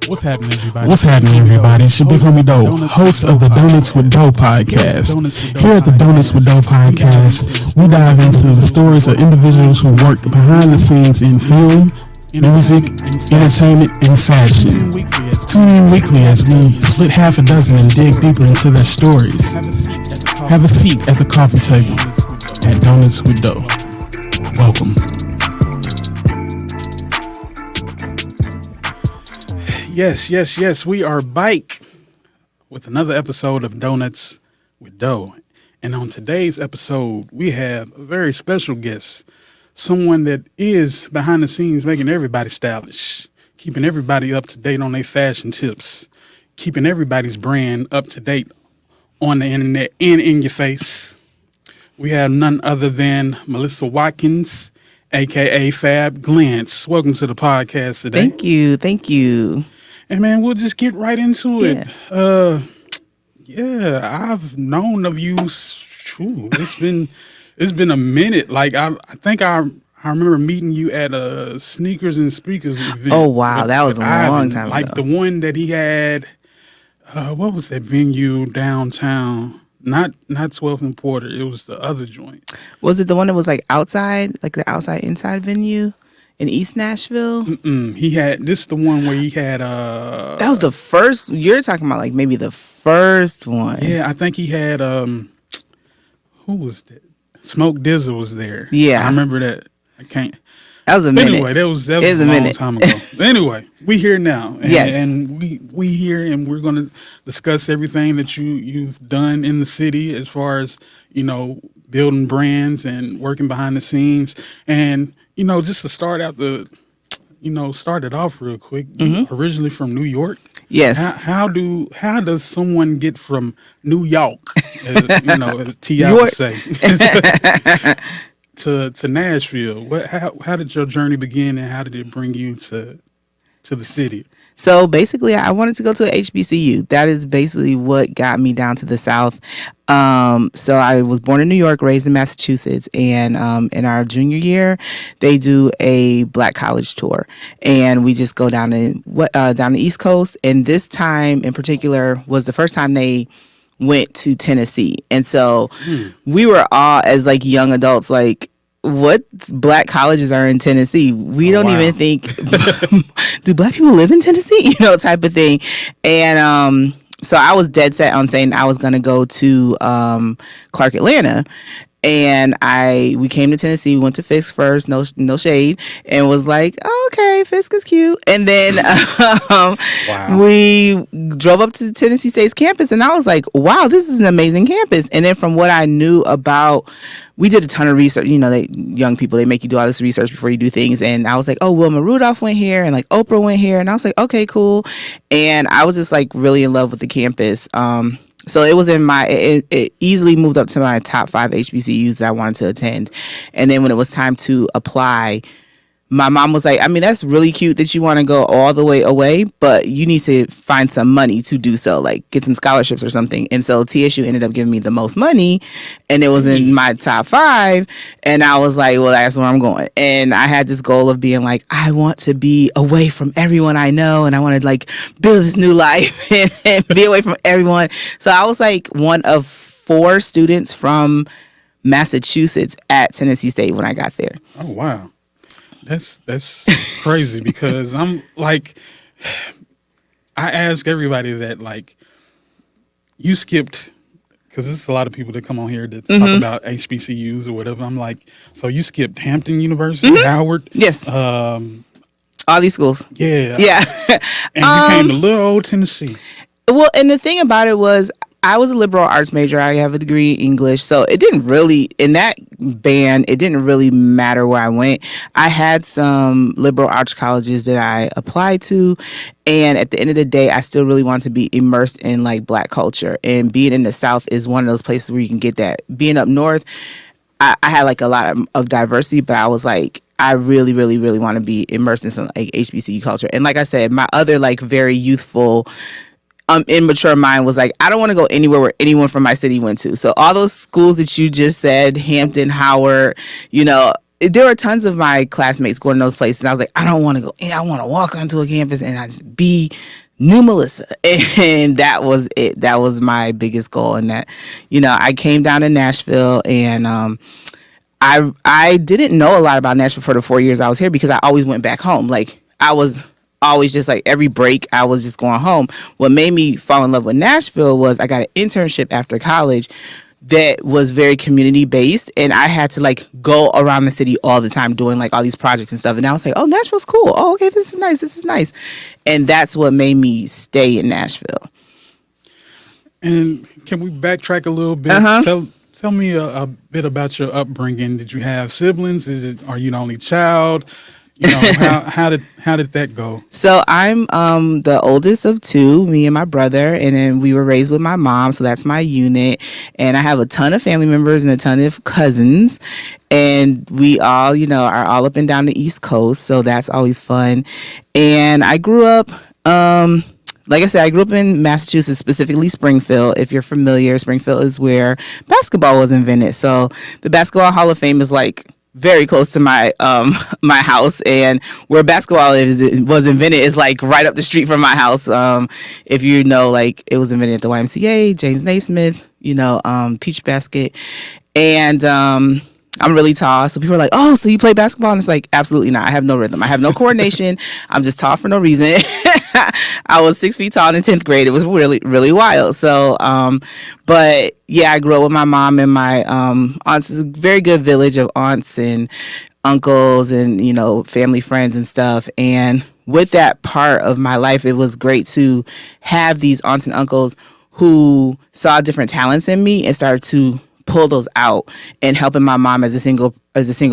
What's happening, everybody? It's your big homie Do, host of the Donuts with Do podcast. Here at the Donuts with Do podcast, we dive into the stories of individuals who work behind the scenes in film, music, entertainment, and fashion. Tune in weekly as we split half a dozen and dig deeper into their stories. Have a seat at the coffee table at Donuts with Do. Welcome. Yes. We are back with another episode of Donuts with Do. And on today's episode, we have a very special guest, someone that is behind the scenes making everybody stylish, keeping everybody up to date on their fashion tips, keeping everybody's brand up to date on the internet and in your face. We have none other than Melissa Watkins, a.k.a. Fab Glance. Welcome to the podcast today. Thank you. And man, we'll just get right into it. I've known of you. It's been a minute. Like I think I remember meeting you at a Sneakers and Speakers event. Oh wow, that was a long time ago. Like the one that he had. What was that venue downtown? Not 12th and Porter. It was the other joint. Was it the one that was like outside, like the outside inside venue? In East Nashville? He had the one where he had that was the first. You're talking about like maybe the first one. Yeah, I think he had who was that? Smoke Dizzle was there. Yeah, I remember that. I can't. That was a minute. Anyway, that was a long time ago. Anyway, we here now. And, yes, and we here, and we're going to discuss everything that you've done in the city as far as building brands and working behind the scenes. And just to start out start it off real quick. Originally from New York. Yes. How does someone get from New York, as T.I. would say, to Nashville? How did your journey begin, and how did it bring you to the city? So basically, I wanted to go to a HBCU. That is basically what got me down to the South. So I was born in New York, raised in Massachusetts, and in our junior year, they do a Black college tour, and we just go down the East Coast. And this time in particular was the first time they went to Tennessee, and so we were all as like young adults like, what Black colleges are in Tennessee? We don't even think, do Black people live in Tennessee? Type of thing. And so I was dead set on saying I was going to go to Clark Atlanta. And we came to Tennessee. We went to Fisk first, no shade, and was like, oh, okay, Fisk is cute. And then we drove up to the Tennessee State's campus, and I was like, wow, this is an amazing campus. And then from what I knew about, we did a ton of research. Young people, they make you do all this research before you do things. And I was like, oh, Wilma Rudolph went here, and like Oprah went here, and I was like, okay, cool. And I was just like really in love with the campus. So it was it easily moved up to my top 5 HBCUs that I wanted to attend. And then when it was time to apply, my mom was like, I mean, that's really cute that you want to go all the way away, but you need to find some money to do so, like get some scholarships or something. And so TSU ended up giving me the most money, and it was in my top 5. And I was like, well, that's where I'm going. And I had this goal of being like, I want to be away from everyone I know, and I want to like build this new life and be away from everyone. So I was like one of 4 students from Massachusetts at Tennessee State when I got there. Oh, wow. That's crazy because I'm like, I ask everybody that, like, you skipped, because there's a lot of people that come on here that talk about HBCUs or whatever. I'm like, so you skipped Hampton University, Howard? Yes. All these schools. Yeah. Yeah. And you came to little old Tennessee. Well, and the thing about it was, I was a liberal arts major. I have a degree in English. So it didn't really, in that band, it didn't really matter where I went. I had some liberal arts colleges that I applied to. And at the end of the day, I still really wanted to be immersed in like Black culture. And being in the South is one of those places where you can get that. Being up North, I had like a lot of diversity, but I was like, I really, really, really want to be immersed in some like HBCU culture. And like I said, my other like very youthful immature mind was like, I don't want to go anywhere where anyone from my city went to. So all those schools that you just said, Hampton, Howard, there were tons of my classmates going to those places. I was like, I don't want to go in. I want to walk onto a campus and I just be new Melissa. And that was it. That was my biggest goal. And that, I came down to Nashville, and I didn't know a lot about Nashville for the 4 years I was here because I always went back home. Like, I was always just like every break I was just going home. What made me fall in love with Nashville was I got an internship after college that was very community based, and I had to like go around the city all the time doing like all these projects and stuff. And I was like, oh, Nashville's cool. Oh, okay, this is nice. And that's what made me stay in Nashville. And can we backtrack a little bit? Tell me a bit about your upbringing. Did you have siblings? Are you the only child? How did that go? So I'm the oldest of two, me and my brother, and then we were raised with my mom, so that's my unit. And I have a ton of family members and a ton of cousins, and we all, are all up and down the East Coast, so that's always fun. And I grew up, like I said, I grew up in Massachusetts, specifically Springfield. If you're familiar, Springfield is where basketball was invented. So the Basketball Hall of Fame is like very close to my my house, and where basketball was invented is like right up the street from my house. If you know, like it was invented at the YMCA, James Naismith, Peach Basket, and I'm really tall, so people are like, "Oh, so you play basketball?" And it's like, absolutely not. I have no rhythm. I have no coordination. I'm just tall for no reason. I was 6 feet tall in 10th grade. It was really, really wild. So, but yeah, I grew up with my mom and my aunts. It's a very good village of aunts and uncles and, family friends and stuff. And with that part of my life, it was great to have these aunts and uncles who saw different talents in me and started to pull those out, and helping my mom as a single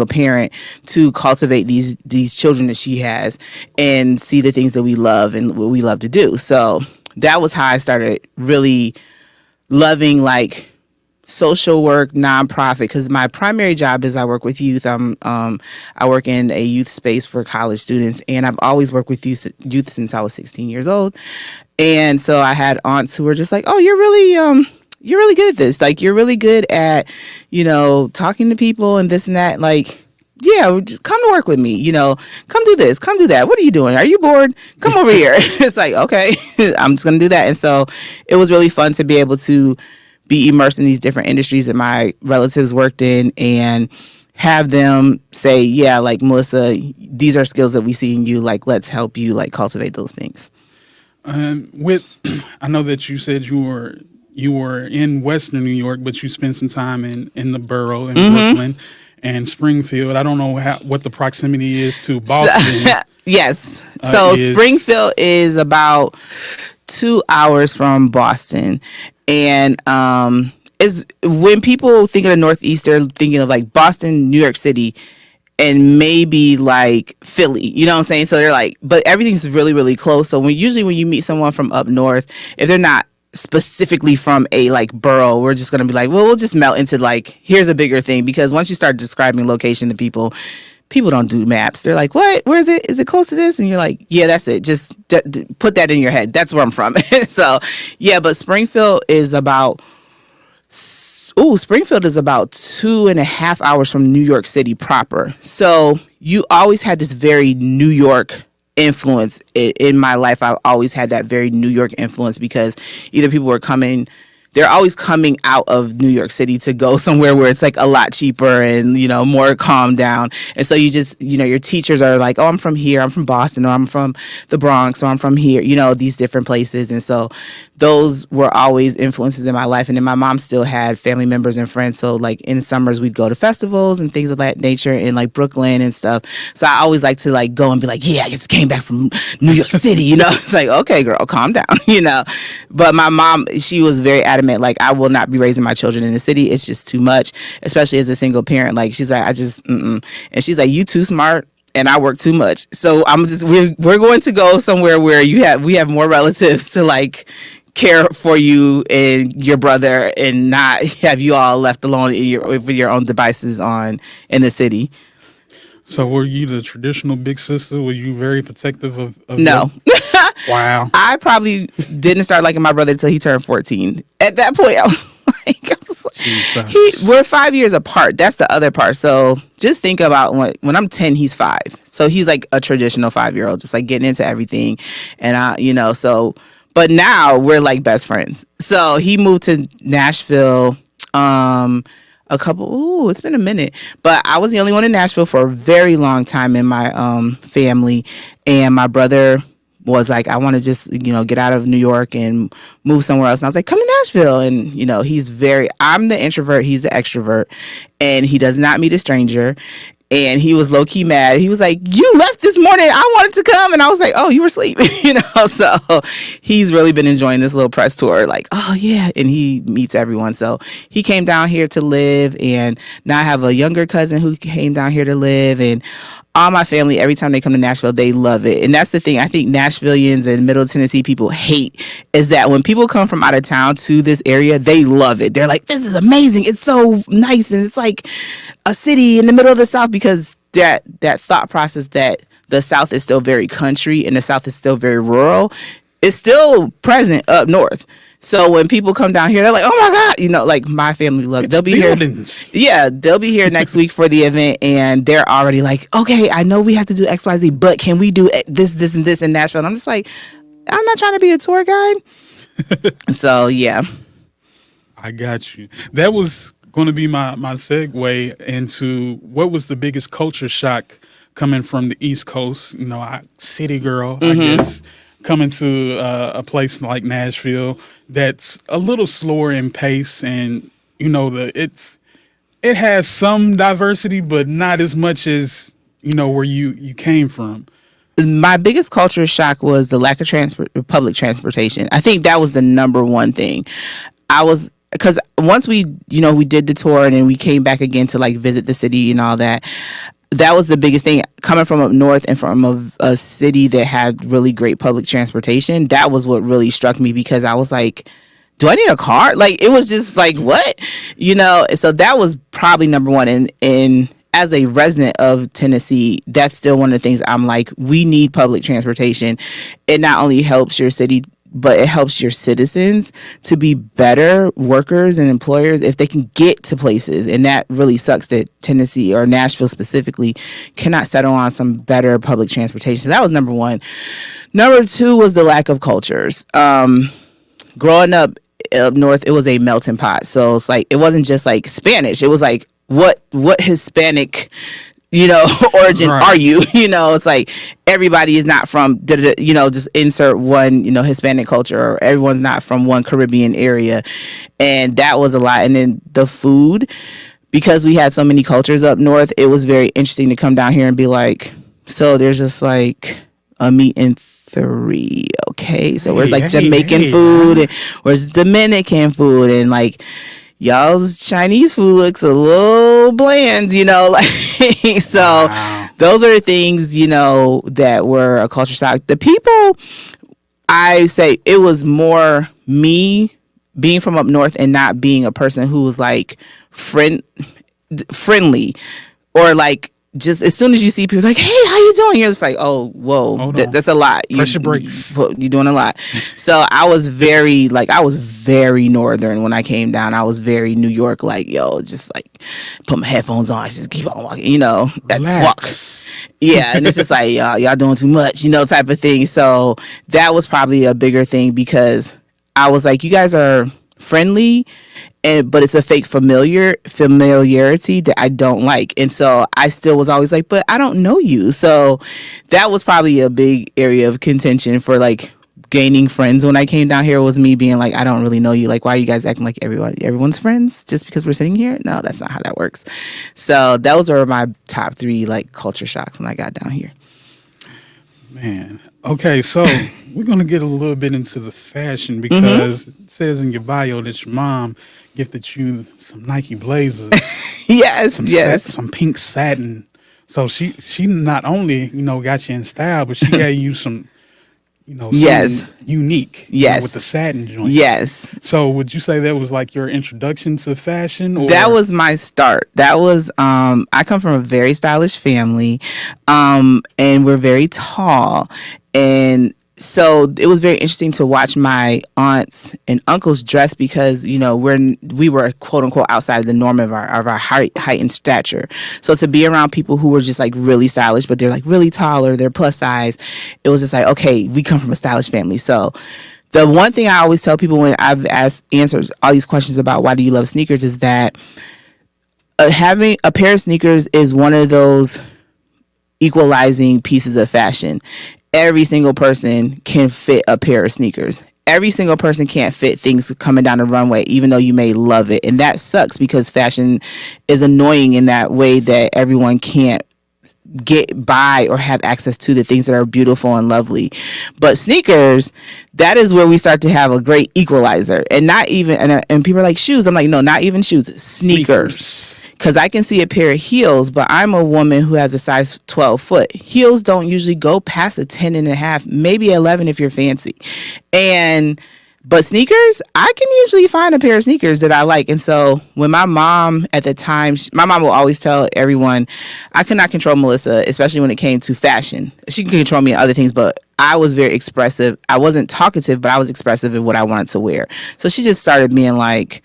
parent to cultivate these children that she has and see the things that we love and what we love to do. So that was how I started really loving like social work, nonprofit, because my primary job is I work with youth. I work in a youth space for college students, and I've always worked with youth since I was 16 years old. And so I had aunts who were just like, "Oh, you're really good at this. Like, you're really good at, talking to people and this and that. Like, yeah, just come to work with me. Come do this, come do that. What are you doing? Are you bored? Come over here." It's like, okay, I'm just going to do that. And so it was really fun to be able to be immersed in these different industries that my relatives worked in and have them say, yeah, like, Melissa, these are skills that we see in you. Like, let's help you like cultivate those things. I know that you said you were in Western New York, but you spent some time in the borough in Brooklyn and Springfield. I don't know what the proximity is to Boston. Yes. So Springfield is about 2 hours from Boston. And is when people think of the Northeast, they're thinking of like Boston, New York City, and maybe like Philly, you know what I'm saying? So they're like, but everything's really, really close. So when you meet someone from up north, if they're not specifically from a like borough, we're just gonna be like, well, we'll just melt into like, here's a bigger thing. Because once you start describing location to people don't do maps. They're like, what? Where is it? Is it close to this? And you're like, yeah, that's it. Just put that in your head. That's where I'm from. So yeah, but Springfield is about 2.5 hours from New York City proper. So you always had this very New York influence in my life. I've always had that very New York influence because either they're always coming out of New York City to go somewhere where it's like a lot cheaper and, more calm down. And so you just, your teachers are like, oh, I'm from here. I'm from Boston, or I'm from the Bronx, or I'm from here, these different places. And so those were always influences in my life. And then my mom still had family members and friends. So like in summers, we'd go to festivals and things of that nature in like Brooklyn and stuff. So I always like to like go and be like, yeah, I just came back from New York City, It's like, okay, girl, calm down, But my mom, she was very adamant, like, I will not be raising my children in the city. It's just too much, especially as a single parent. Like, she's like, and she's like, you too smart and I work too much. So we're going to go somewhere where we have more relatives to like care for you and your brother and not have you all left alone with your own devices in the city. So were you the traditional big sister? Were you very protective of No. Wow. I probably didn't start liking my brother until he turned 14. At that point, I was I was like, Jesus. we're 5 years apart. That's the other part. So just think about when I'm 10, he's 5. So he's like a traditional 5-year-old, just like getting into everything. And but now we're like best friends. So he moved to Nashville. It's been a minute, but I was the only one in Nashville for a very long time in my family, and my brother was like, I want to just get out of New York and move somewhere else. And I was like, come to Nashville. And I'm the introvert, he's the extrovert, and he does not meet a stranger. And he was low key mad. He was like, you left this morning. I wanted to come. And I was like, oh, you were asleep. So he's really been enjoying this little press tour. Like, oh, yeah. And he meets everyone. So he came down here to live. And now I have a younger cousin who came down here to live. And all my family, every time they come to Nashville, they love it. And that's the thing I think Nashvillians and Middle Tennessee people hate, is that when people come from out of town to this area, they love it. They're like, this is amazing. It's so nice. And it's like a city in the middle of the South, because that thought process that the South is still very country and the South is still very rural is still present up north. So when people come down here, they're like, oh my God, like my family loves, they'll be buildings. here. Yeah, they'll be here next week for the event, and they're already like, okay, I know we have to do XYZ, but can we do this, and this in Nashville? And I'm just like, I'm not trying to be a tour guide. So, yeah. I got you. That was going to be my segue into what was the biggest culture shock coming from the East Coast, city girl, I guess, coming to a place like Nashville that's a little slower in pace, and it has some diversity, but not as much as where you came from. My biggest culture shock was the lack of public transportation. I think that was the number one thing. Because once we did the tour and then we came back again to like visit the city and all that. That was the biggest thing, coming from up north and from a city that had really great public transportation. That was what really struck me, because I was like, do I need a car? Like, it was just like, what? So that was probably number one. And as a resident of Tennessee, that's still one of the things I'm like, we need public transportation. It not only helps your city, but it helps your citizens to be better workers and employers if they can get to places. And that really sucks that Tennessee, or Nashville specifically, cannot settle on some better public transportation. So that was number one. Number two was the lack of cultures. Growing up north, it was a melting pot. So it's like, it wasn't just like Spanish. It was like, what Hispanic origin are you? It's like everybody is not from, just insert one, Hispanic culture, or everyone's not from one Caribbean area. And that was a lot. And then the food, because we had so many cultures up north, it was very interesting to come down here and be like, so there's just like a meat and 3. Okay. So where's like Jamaican food, and where's Dominican food, and like, y'all's Chinese food looks a little bland, so wow. Those are the things, that were a culture shock. The people, I say it was more me being from up north and not being a person who was like friendly, or like, just as soon as you see people like, hey, how you doing? You're just like, oh, whoa, that's a lot. Pressure breaks. You're doing a lot. So I was very northern when I came down. I was very New York, like, yo, just like put my headphones on, just keep on walking, that's walk. Yeah, and it's just like, y'all doing too much, type of thing. So that was probably a bigger thing, because I was like, you guys are friendly, but it's a fake familiarity that I don't like. And so I still was always like, but I don't know you. So that was probably a big area of contention for like gaining friends when I came down here, was me being like, I don't really know you. Like, why are you guys acting like everyone's friends just because we're sitting here? No, that's not how that works. So those were my top 3 like culture shocks when I got down here. Man. Okay, so we're going to get a little bit into the fashion, because it says in your bio that your mom gifted you some Nike Blazers. Yes. Some pink satin. So she not only, got you in style, but she gave you some, unique. Yes. With the satin joints. Yes. So would you say that was like your introduction to fashion? Or? That was my start. That was, I come from a very stylish family, and we're very tall. And so it was very interesting to watch my aunts and uncles dress because we were quote unquote outside of the norm of our height and stature. So to be around people who were just like really stylish, but they're like really tall or they're plus size, it was just like, okay, we come from a stylish family. So the one thing I always tell people when I've answered all these questions about why do you love sneakers is that having a pair of sneakers is one of those equalizing pieces of fashion. Every single person can fit a pair of sneakers. Every single person can't fit things coming down the runway, even though you may love it. And that sucks because fashion is annoying in that way that everyone can't get by or have access to the things that are beautiful and lovely. But sneakers, that is where we start to have a great equalizer. And not even, and people are like, shoes. I'm like, no, not even shoes, sneakers. Because I can see a pair of heels, but I'm a woman who has a size 12 foot. Heels don't usually go past a 10 and a half, maybe 11 if you're fancy. But sneakers, I can usually find a pair of sneakers that I like. And so when my mom at the time, my mom will always tell everyone, I could not control Melissa, especially when it came to fashion. She can control me in other things, but I was very expressive. I wasn't talkative, but I was expressive in what I wanted to wear. So she just started being like,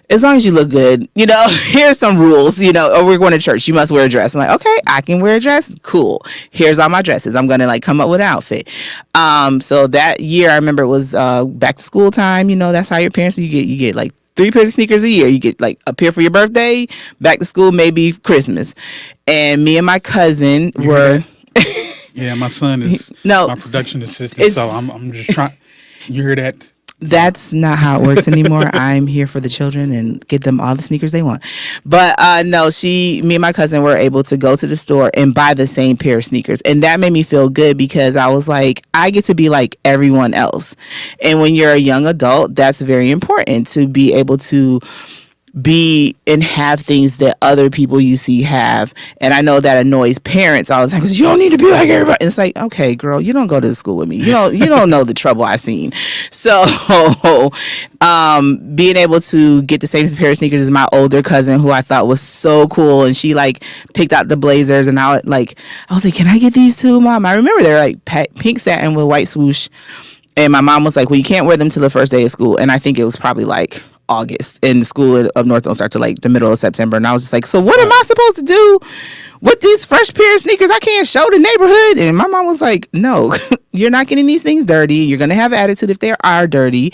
as long as you look good, here's some rules, or we're going to church, you must wear a dress. I'm like, okay, I can wear a dress. Cool. Here's all my dresses. I'm going to come up with an outfit. So that year, I remember it was back to school time. That's how your parents, you get like 3 pairs of sneakers a year. You get like a pair for your birthday, back to school, maybe Christmas. And me and my cousin were. Yeah, my son is my production assistant. So I'm just trying. You hear that? That's not how it works anymore. I'm here for the children and get them all the sneakers they want. But no, me and my cousin were able to go to the store and buy the same pair of sneakers. And that made me feel good because I was like, I get to be like everyone else. And when you're a young adult, that's very important to be able to be and have things that other people you see have. And I know that annoys parents all the time because you don't need to be like everybody. And it's like, okay, girl, you don't go to school with me. You don't know the trouble I've seen. So being able to get the same pair of sneakers as my older cousin, who I thought was so cool, and she picked out the blazers, and I was like, can I get these too, Mom? I remember they're like pink satin with white swoosh. And my mom was like, well, you can't wear them till the first day of school. And I think it was probably like August, and the school of North don't start to like the middle of September. And I was just like, so what am I supposed to do with these fresh pair of sneakers? I can't show the neighborhood. And my mom was like, no, you're not getting these things dirty. You're going to have attitude if they are dirty.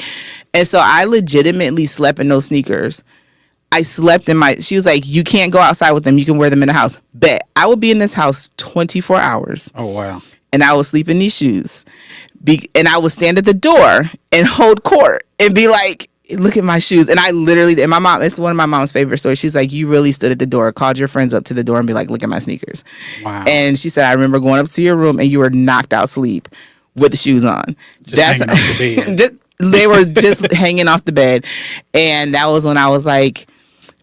And so I legitimately slept in those sneakers. I slept in she was like, you can't go outside with them. You can wear them in the house. Bet I would be in this house 24 hours. Oh, wow. And I would sleep in these shoes. And I would stand at the door and hold court and be like, look at my shoes. And I literally, and my mom, it's one of my mom's favorite stories. She's like, you really stood at the door, called your friends up to the door and be like, look at my sneakers. Wow. And she said, I remember going up to your room and you were knocked out sleep with the shoes on. Hanging off the bed. They were just hanging off the bed. And that was when I was like,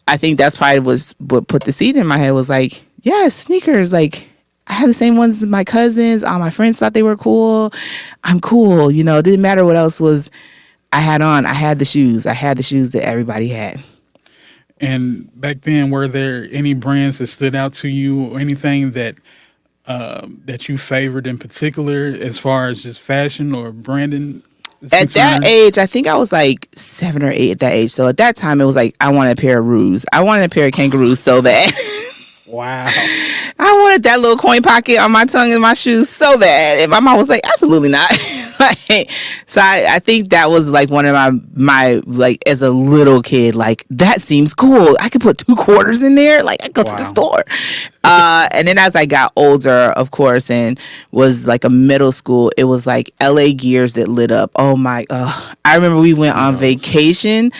I think that's probably what put the seed in my head was like, yeah, sneakers. Like, I had the same ones as my cousins. All my friends thought they were cool. I'm cool. It didn't matter what else was I had on. I had the shoes. I had the shoes that everybody had. And back then, were there any brands that stood out to you or anything that you favored in particular as far as just fashion or branding? At that age, I think I was like 7 or 8 at that age. So at that time, it was like, I wanted a pair of Roos. I wanted a pair of kangaroos so bad. Wow. I wanted that little coin pocket on my tongue and my shoes so bad. And my mom was like, absolutely not. So I think that was like one of my like as a little kid, like that seems cool. I could put 2 quarters in there. Like I go to the store. And then as I got older, of course, and was like a middle school, it was like LA Gears that lit up. Oh my, I remember we went on vacation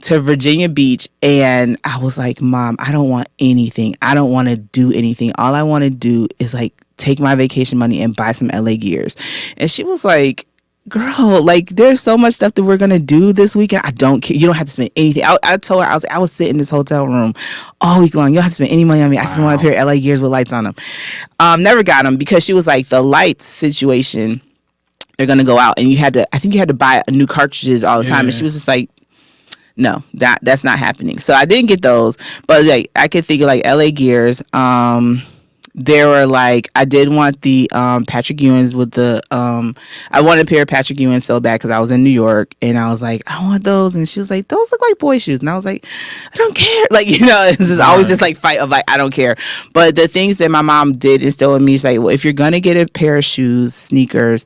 to Virginia Beach and I was like, Mom, I don't want anything. I don't want to do anything. All I want to do is like take my vacation money and buy some LA Gears. And she was like, girl, like there's so much stuff that we're going to do this weekend. I don't care. You don't have to spend anything. I told her, I was sitting in this hotel room all week long. You don't have to spend any money on me. I just want a pair of LA Gears with lights on them. Never got them because she was like, the lights situation, they're going to go out. And I think you had to buy new cartridges all the time. And she was just like, no, that's not happening. So I didn't get those, but like I could think of like LA Gears, there were like, I did want the Patrick Ewins with the I wanted a pair of Patrick Ewins so bad because I was in New York, and I was like, I want those, and she was like, those look like boy shoes, and I was like, I don't care, like, you know, it's just always this like fight of like, I don't care. But the things that my mom did instill in me is like, well, if you're gonna get a pair of shoes, sneakers,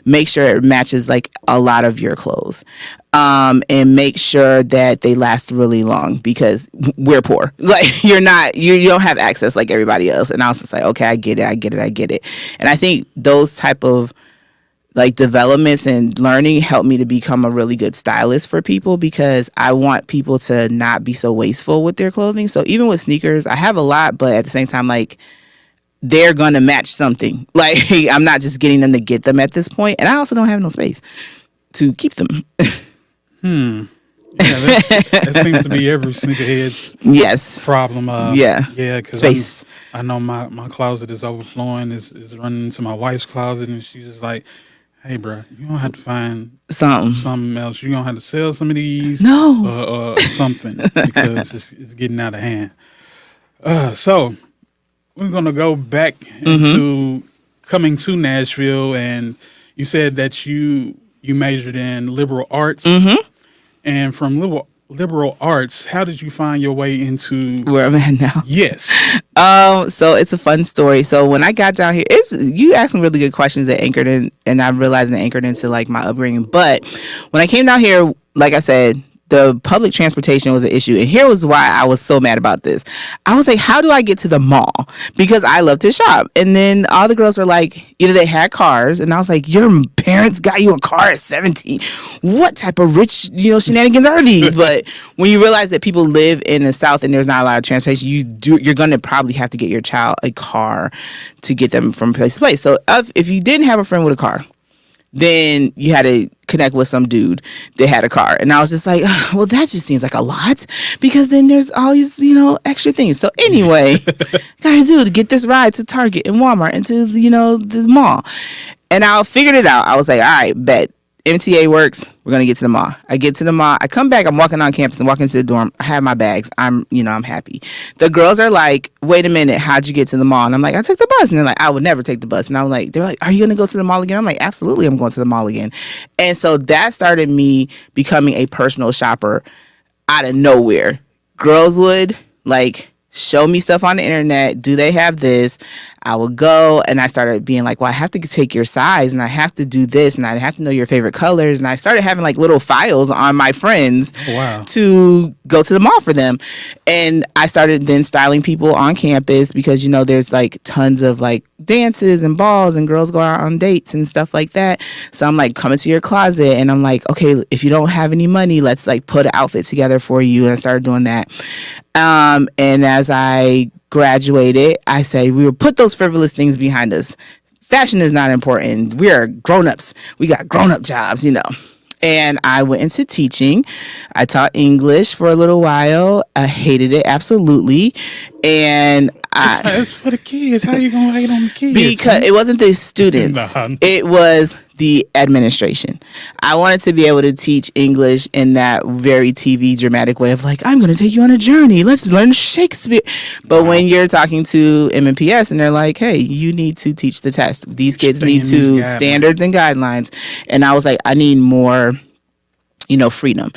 make sure it matches like a lot of your clothes. And make sure that they last really long, because we're poor. Like, you don't have access like everybody else. And I was just like, okay, I get it. And I think those type of like developments and learning helped me to become a really good stylist for people, because I want people to not be so wasteful with their clothing. So even with sneakers, I have a lot, but at the same time, like, they're going to match something. Like, I'm not just getting them to get them at this point. And I also don't have no space to keep them. Yeah, that seems to be every sneakerhead's problem. Yeah, because space. I know my closet is overflowing. Is running into my wife's closet, and she's just like, "Hey, bro, you don't have to find something else. You're gonna have to sell some of these, or something, because it's getting out of hand." So we're gonna go back into coming to Nashville, and you said that you majored in liberal arts. And from liberal arts, how did you find your way into where I'm at now? Yes. So it's a fun story. So when I got down here, you asked some really good questions that anchored in, and I'm realizing they anchored into like my upbringing. But when I came down here, like I said, the public transportation was an issue. And here was why I was so mad about this. I was like, how do I get to the mall? Because I love to shop. And then all the girls were like, either they had cars, and I was like, your parents got you a car at 17. What type of rich, shenanigans are these? But when you realize that people live in the South and there's not a lot of transportation, you're going to probably have to get your child a car to get them from place to place. So if you didn't have a friend with a car, then you had to connect with some dude that had a car. And I was just like, well, that just seems like a lot, because then there's all these, extra things. So anyway, gotta do to get this ride to Target and Walmart and to, the mall. And I figured it out. I was like, all right, bet. MTA works. We're going to get to the mall. I get to the mall. I come back. I'm walking on campus and walking to the dorm. I have my bags. I'm happy. The girls are like, wait a minute. How'd you get to the mall? And I'm like, I took the bus. And they're like, I would never take the bus. And I was like, they're like, are you going to go to the mall again? I'm like, absolutely. I'm going to the mall again. And so that started me becoming a personal shopper out of nowhere. Girls would show me stuff on the internet. Do they have this? I would go, and I started being like, well, I have to take your size, and I have to do this, and I have to know your favorite colors. And I started having little files on my friends to go to the mall for them. And I started then styling people on campus, because, there's tons of dances and balls, and girls go out on dates and stuff like that. So I'm coming to your closet, and I'm like, okay, if you don't have any money, let's put an outfit together for you. And I started doing that. And as I graduated, I say, we will put those frivolous things behind us. Fashion is not important. We are grown-ups. We got grown-up jobs, And I went into teaching. I taught English for a little while. I hated it, absolutely. And it's for the kids. How you gonna hate on the kids? Because it wasn't the students. It was the administration. I wanted to be able to teach English in that very TV dramatic way of I'm going to take you on a journey. Let's learn Shakespeare. But when you're talking to MNPS and they're like, hey, you need to teach the test. These kids need to standards and guidelines. And I was like, I need more, freedom.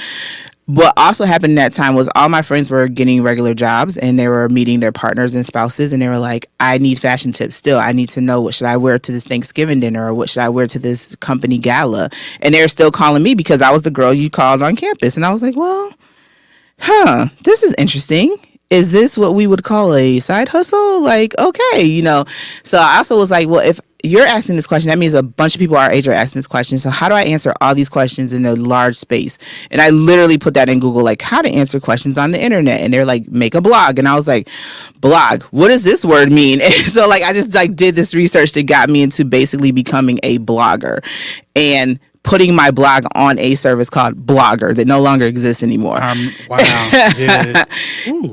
What also happened in that time was all my friends were getting regular jobs, and they were meeting their partners and spouses, and they were like, I need fashion tips still. I need to know, what should I wear to this Thanksgiving dinner, or what should I wear to this company gala? And they were still calling me because I was the girl you called on campus. And I was like, well, this is interesting. Is this what we would call a side hustle? Okay, So I also was like, well, if you're asking this question, that means a bunch of people our age are asking this question. So how do I answer all these questions in a large space? And I literally put that in Google, how to answer questions on the internet. And they're like, make a blog. And I was like, blog, what does this word mean? And so I just did this research that got me into basically becoming a blogger and putting my blog on a service called Blogger that no longer exists anymore. Wow. Yeah.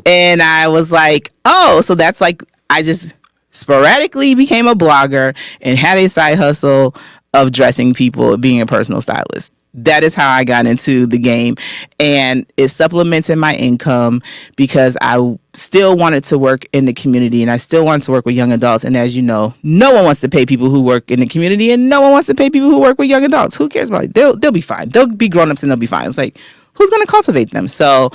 And I was like, oh, so that's I just sporadically became a blogger and had a side hustle of dressing people, being a personal stylist. that is how I got into the game, and it supplemented my income because I still wanted to work in the community and I still wanted to work with young adults. And as you know, no one wants to pay people who work in the community, and no one wants to pay people who work with young adults. Who cares about it? They'll be fine. They'll be grown-ups and they'll be fine. It's like, who's going to cultivate them? So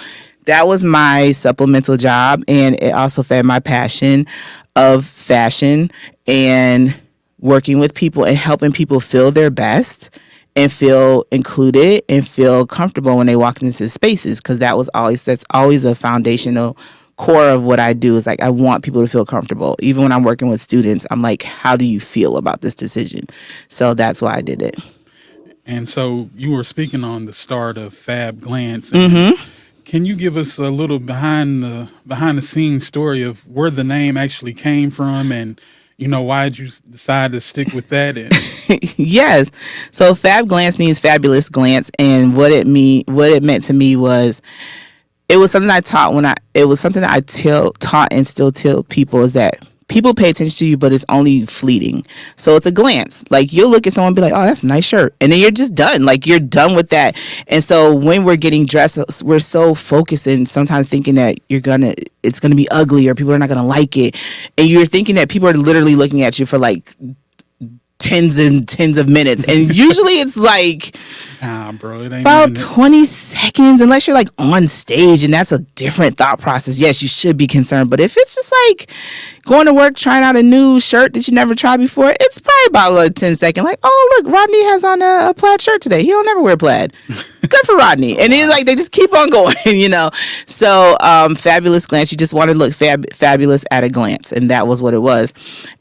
that was my supplemental job, and it also fed my passion of fashion and working with people and helping people feel their best and feel included and feel comfortable when they walk into spaces, because that's always a foundational core of what I do. Is like, I want people to feel comfortable. Even when I'm working with students, I'm like, how do you feel about this decision? So that's why I did it. And so you were speaking on the start of Fab Glance. And can you give us a little behind the scenes story of where the name actually came from, and why did you decide to stick with that? And Yes. So Fab Glance means fabulous glance, and what it meant to me was, it was something I taught taught and still tell people, is that people pay attention to you, but it's only fleeting. So it's a glance. Like, you'll look at someone and be like, oh, that's a nice shirt. And then you're just done. Like, you're done with that. And so when we're getting dressed, we're so focused and sometimes thinking that it's going to be ugly or people are not going to like it. And you're thinking that people are literally looking at you for like tens and tens of minutes, and usually it's like bro, it ain't about 20 seconds, unless you're like on stage, and that's a different thought process. Yes, you should be concerned, but if it's just like going to work, trying out a new shirt that you never tried before, it's probably about a 10-second, like, oh, look, Rodney has on a plaid shirt today, he don't never wear plaid. Good for Rodney. And then like they just keep on going. So fabulous glance, you just want to look fabulous at a glance, and that was what it was.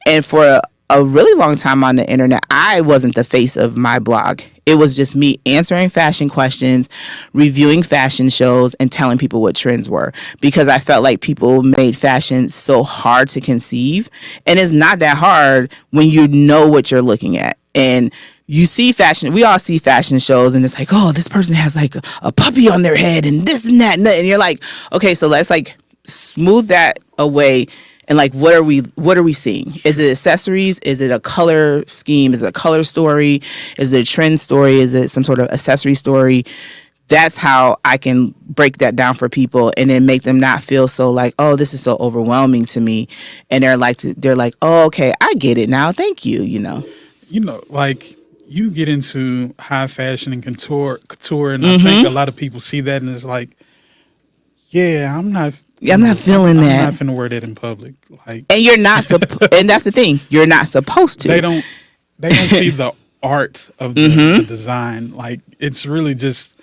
And for a really long time on the internet, I wasn't the face of my blog. It was just me answering fashion questions, reviewing fashion shows, and telling people what trends were, because I felt like people made fashion so hard to conceive. And it's not that hard when you know what you're looking at. And you see fashion, we all see fashion shows, and it's like, oh, this person has like a puppy on their head and this and that. And you're like, okay, so let's like smooth that away. And like, what are we seeing? Is it accessories? Is it a color scheme? Is it a color story? Is it a trend story? Is it some sort of accessory story? That's how I can break that down for people, and then make them not feel so like, oh, this is so overwhelming to me. And they're like, oh, okay, I get it now. Thank you. Like, you get into high fashion and couture, and I think a lot of people see that and it's like, yeah, I'm not feeling that. I'm not finna wear that in public. Like, and you're not, and that's the thing, you're not supposed to. They don't see the art of the design. Like, it's really just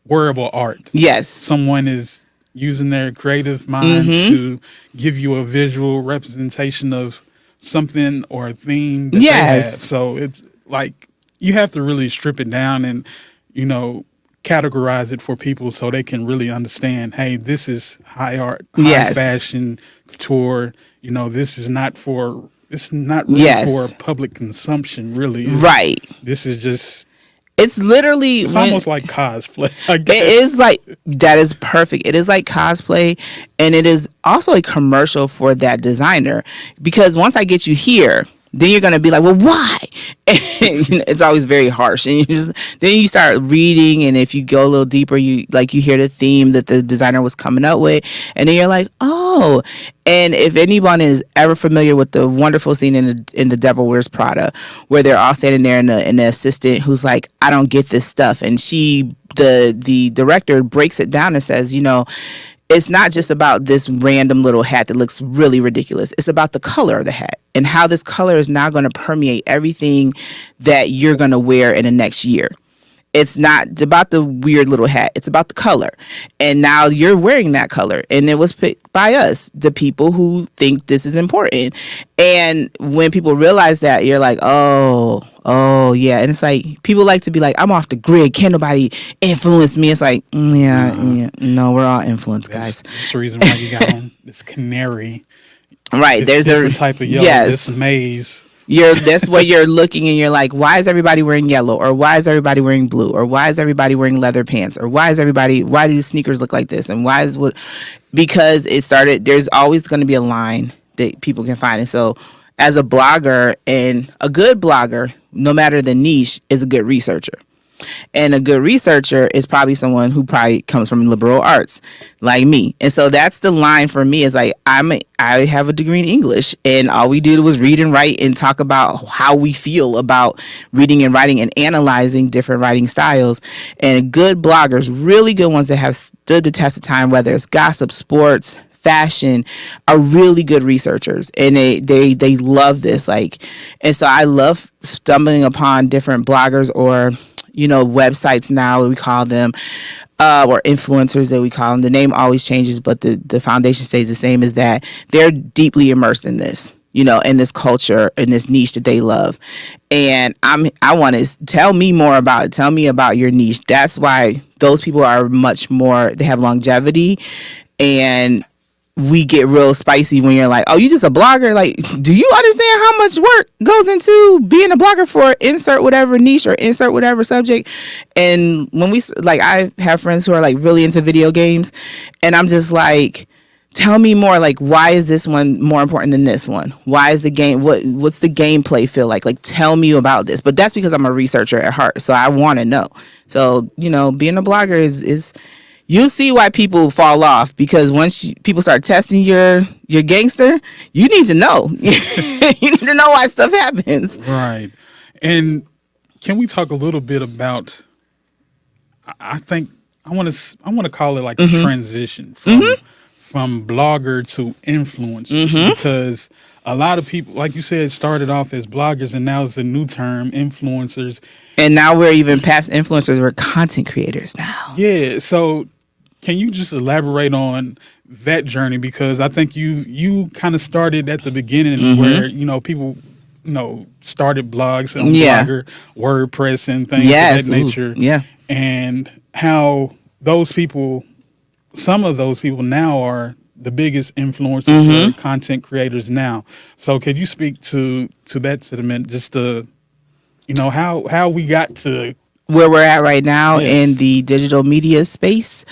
wearable art. Yes, someone is using their creative minds to give you a visual representation of something or a theme that they have. So it's like, you have to really strip it down and categorize it for people so they can really understand, hey, this is high art, high fashion, couture. This is not really for public consumption, really. Right. This is just, it's literally, it's almost like cosplay, I guess. It is like, that is perfect. It is like cosplay, and it is also a commercial for that designer, because once I get you here, then you're going to be like, well, why? And, it's always very harsh. And then you start reading, and if you go a little deeper, you hear the theme that the designer was coming up with, and then you're like, oh. And if anyone is ever familiar with the wonderful scene in The Devil Wears Prada, where they're all standing there, and the assistant who's like, I don't get this stuff, and the director breaks it down and says, it's not just about this random little hat that looks really ridiculous. It's about the color of the hat and how this color is now going to permeate everything that you're going to wear in the next year. It's not about the weird little hat. It's about the color. And now you're wearing that color. And it was picked by us, the people who think this is important. And when people realize that, you're like, oh, yeah. And it's like, people like to be like, I'm off the grid. Can't nobody influence me. It's like, no, we're all influenced, guys. That's the reason why you got on this canary. Right. There's a different type of yellow. This maize. That's what you're looking, and you're like, why is everybody wearing yellow, or why is everybody wearing blue, or why is everybody wearing leather pants, or why do the sneakers look like this, and because it started. There's always going to be a line that people can find. And so as a blogger, and a good blogger, no matter the niche, is a good researcher. And a good researcher is probably someone who probably comes from liberal arts like me. And so that's the line for me, is like, I have a degree in English, and all we did was read and write and talk about how we feel about reading and writing and analyzing different writing styles. And good bloggers, really good ones that have stood the test of time, whether it's gossip, sports, fashion, are really good researchers, and they love this. Like, and so I love stumbling upon different bloggers, or websites now we call them, or influencers that we call them. The name always changes, but the foundation stays the same, is that they're deeply immersed in this, in this culture, in this niche that they love. And I want to tell me more about it. Tell me about your niche. That's why those people are much more, they have longevity, and we get real spicy when you're like, oh, you just a blogger? Like, do you understand how much work goes into being a blogger for insert whatever niche or insert whatever subject? And when I have friends who are like really into video games, and I'm just like, tell me more. Like, why is this one more important than this one? Why is the game, what's the gameplay feel like? Like, tell me about this. But that's because I'm a researcher at heart, so I want to know. So, being a blogger is you'll see why people fall off, because once people start testing your gangster, you need to know. You need to know why stuff happens. Right. And can we talk a little bit about, I think I want to call it like a transition from blogger to influencer, because a lot of people, like you said, started off as bloggers, and now it's a new term, influencers. And now we're even past influencers. We're content creators now. Yeah. So can you just elaborate on that journey? Because I think you kind of started at the beginning where, people, started blogs on Blogger, WordPress, and things of that nature. Yeah. And how those people, some of those people now are the biggest influencers or content creators now. So could you speak to that sentiment, just to, how we got to where we're at right now in the digital media space?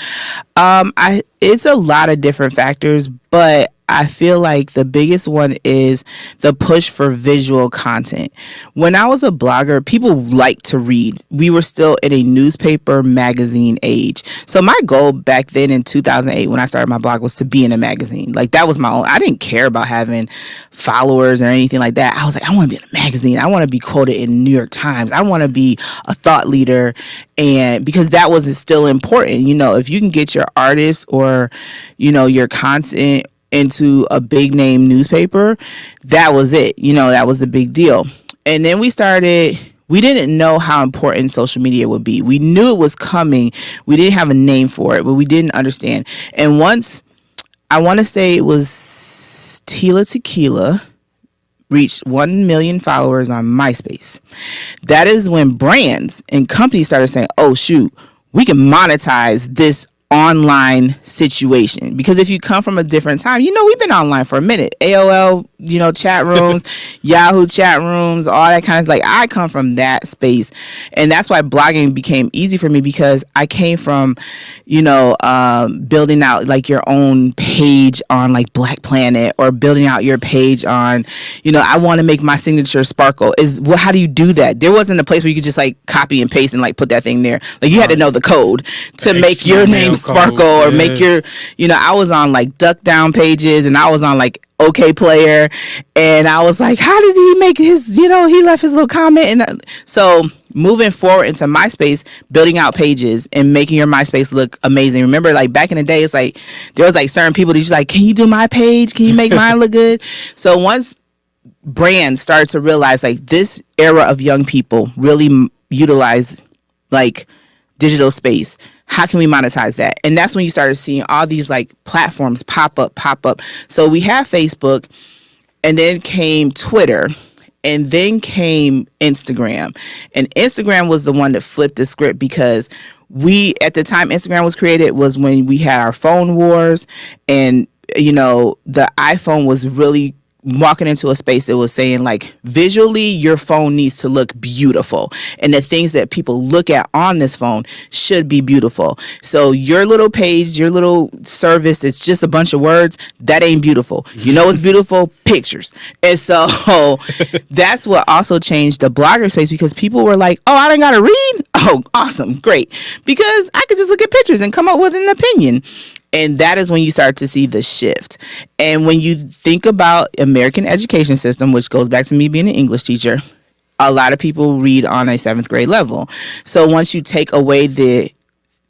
It's a lot of different factors, but I feel like the biggest one is the push for visual content. When I was a blogger, people liked to read. We were still in a newspaper magazine age. So my goal back then in 2008 when I started my blog was to be in a magazine. Like, that was my own. I didn't care about having followers or anything like that. I was like, I want to be in a magazine. I want to be quoted in New York Times. I want to be a thought leader. And because that was still important, if you can get your artist or, your content into a big name newspaper, that was it. That was the big deal. And then we didn't know how important social media would be. We knew it was coming. We didn't have a name for it, but we didn't understand. And once, I want to say it was Tila Tequila reached 1 million followers on MySpace. That is when brands and companies started saying, oh, shoot, we can monetize this online situation. Because if you come from a different time, we've been online for a minute. AOL, chat rooms, Yahoo chat rooms, all that kind of, like, I come from that space. And that's why blogging became easy for me, because I came from, building out like your own page on like Black Planet, or building out your page on, I want to make my signature sparkle. How do you do that? There wasn't a place where you could just like copy and paste and like put that thing there. Like, you had to know the code to make your name sparkle, or make your, I was on like duck down pages, and I was on like OK Player, and I was like, how did he make his, he left his little comment. And so moving forward into MySpace, building out pages and making your MySpace look amazing. Remember, like back in the day, it's like there was like certain people that just like, can you do my page? Can you make mine look good? So once brands started to realize like this era of young people really utilize like digital space, how can we monetize that? And that's when you started seeing all these like platforms pop up. So we have Facebook, and then came Twitter, and then came Instagram. And Instagram was the one that flipped the script, because at the time Instagram was created was when we had our phone wars, and the iPhone was really walking into a space that was saying like visually your phone needs to look beautiful, and the things that people look at on this phone should be beautiful. So your little page, your little service, it's just a bunch of words, that ain't beautiful. You know what's beautiful? Pictures. And so that's what also changed the blogger space, because people were like, oh, I don't gotta read. Oh, awesome, great, because I could just look at pictures and come up with an opinion. And that is when you start to see the shift. And when you think about American education system, which goes back to me being an English teacher, a lot of people read on a 7th grade level. So once you take away the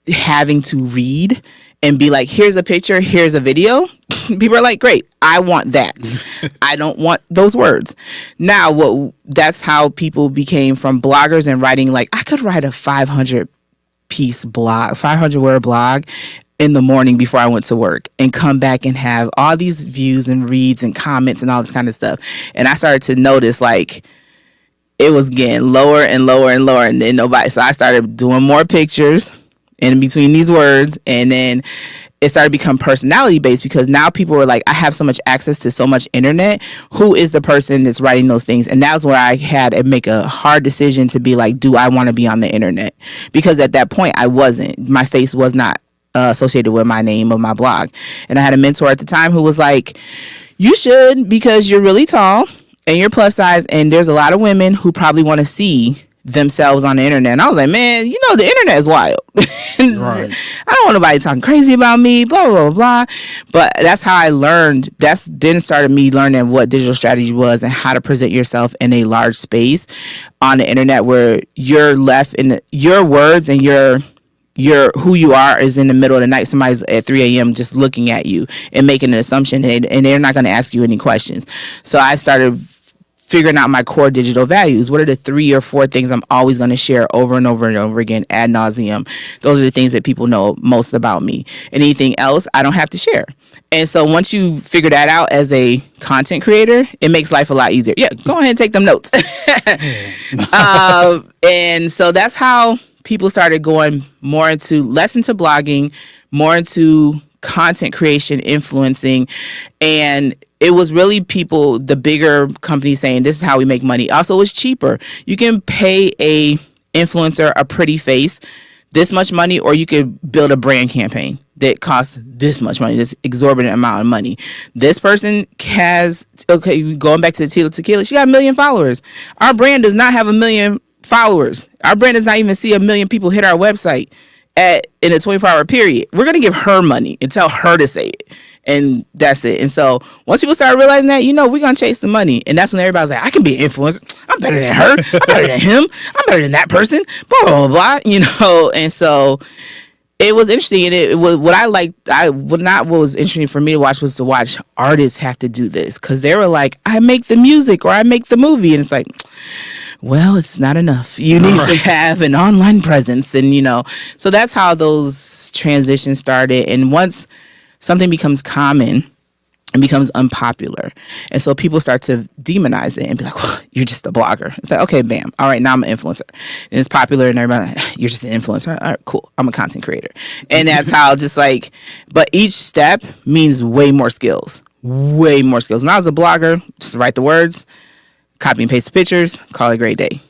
having to read and be like, here's a picture, here's a video, people are like, great, I want that. I don't want those words. Now, that's how people became from bloggers and writing. Like, I could write a 500-piece blog, 500-word blog in the morning before I went to work and come back and have all these views and reads and comments and all this kind of stuff. And I started to notice like it was getting lower and lower and lower, and then nobody. So I started doing more pictures in between these words, and then it started to become personality based, because now people were like, I have so much access to so much internet. Who is the person that's writing those things? And that was where I had to make a hard decision to be like, do I want to be on the internet? Because at that point I wasn't. My face was not associated with my name of my blog. And I had a mentor at the time who was like, you should, because you're really tall and you're plus size, and there's a lot of women who probably want to see themselves on the internet. And I was like, man, you know, the internet is wild. Right. I don't want nobody talking crazy about me, blah, blah, blah. But that's how I learned. That's then started me learning what digital strategy was and how to present yourself in a large space on the internet, where you're left in your words and your who you are is in the middle of the night. Somebody's at 3 a.m. just looking at you and making an assumption, and they're not going to ask you any questions. So I started figuring out my core digital values. What are the 3 or 4 things I'm always going to share over and over and over again ad nauseum? Those are the things that people know most about me. And anything else, I don't have to share. And so once you figure that out as a content creator, it makes life a lot easier. Yeah, go ahead and take them notes. And so that's how people started going less into blogging, more into content creation, influencing. And it was really people, the bigger companies, saying this is how we make money. Also, it's cheaper. You can pay a influencer a pretty face this much money, or you could build a brand campaign that costs this much money, this exorbitant amount of money. This person has, going back to the Tila Tequila, she got 1 million followers. Our brand does not have 1 million followers. Our brand does not even see 1 million people hit our website in a 24-hour period. We're going to give her money and tell her to say it. And that's it. And so once people start realizing that, we're going to chase the money. And that's when everybody's like, I can be an influencer. I'm better than her. I'm better than him. I'm better than that person. Blah, blah, blah, blah. And so it was interesting. And it was what I liked. What was interesting for me to watch artists have to do this. Because they were like, I make the music or I make the movie. And it's like, well, it's not enough. You need to have an online presence. And, so that's how those transitions started. And once something becomes common and becomes unpopular, and so people start to demonize it and be like, well, you're just a blogger. It's like, okay, bam. All right, now I'm an influencer. And it's popular and everybody, you're just an influencer. All right, cool. I'm a content creator. And that's how but each step means way more skills. Way more skills. When I was a blogger, just write the words, copy and paste the pictures, call it a great day.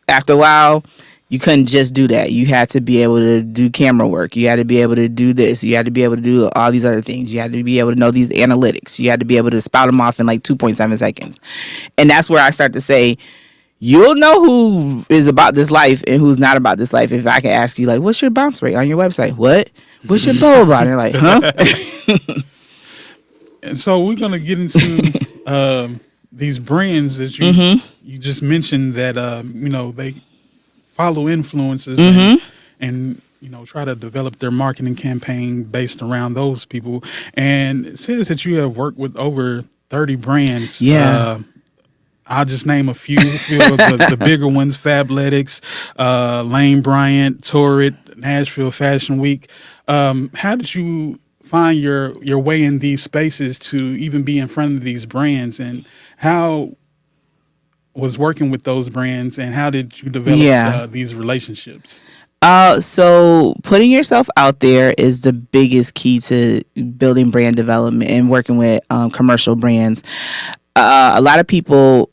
After a while, you couldn't just do that. You had to be able to do camera work. You had to be able to do this. You had to be able to do all these other things. You had to be able to know these analytics. You had to be able to spout them off in like 2.7 seconds. And that's where I start to say, you'll know who is about this life and who's not about this life if I can ask you, like, what's your bounce rate on your website? What? What's your blah, blah, blah? And they're like, huh? And so we're going to get into these brands that you just mentioned that, they follow influencers and try to develop their marketing campaign based around those people. And it says that you have worked with over 30 brands. Yeah. I'll just name a few of the bigger ones: Fabletics, Lane Bryant, Torrid, Nashville Fashion Week. How did you find your way in these spaces to even be in front of these brands, and how was working with those brands, and how did you develop these relationships? So putting yourself out there is the biggest key to building brand development and working with commercial brands. A lot of people,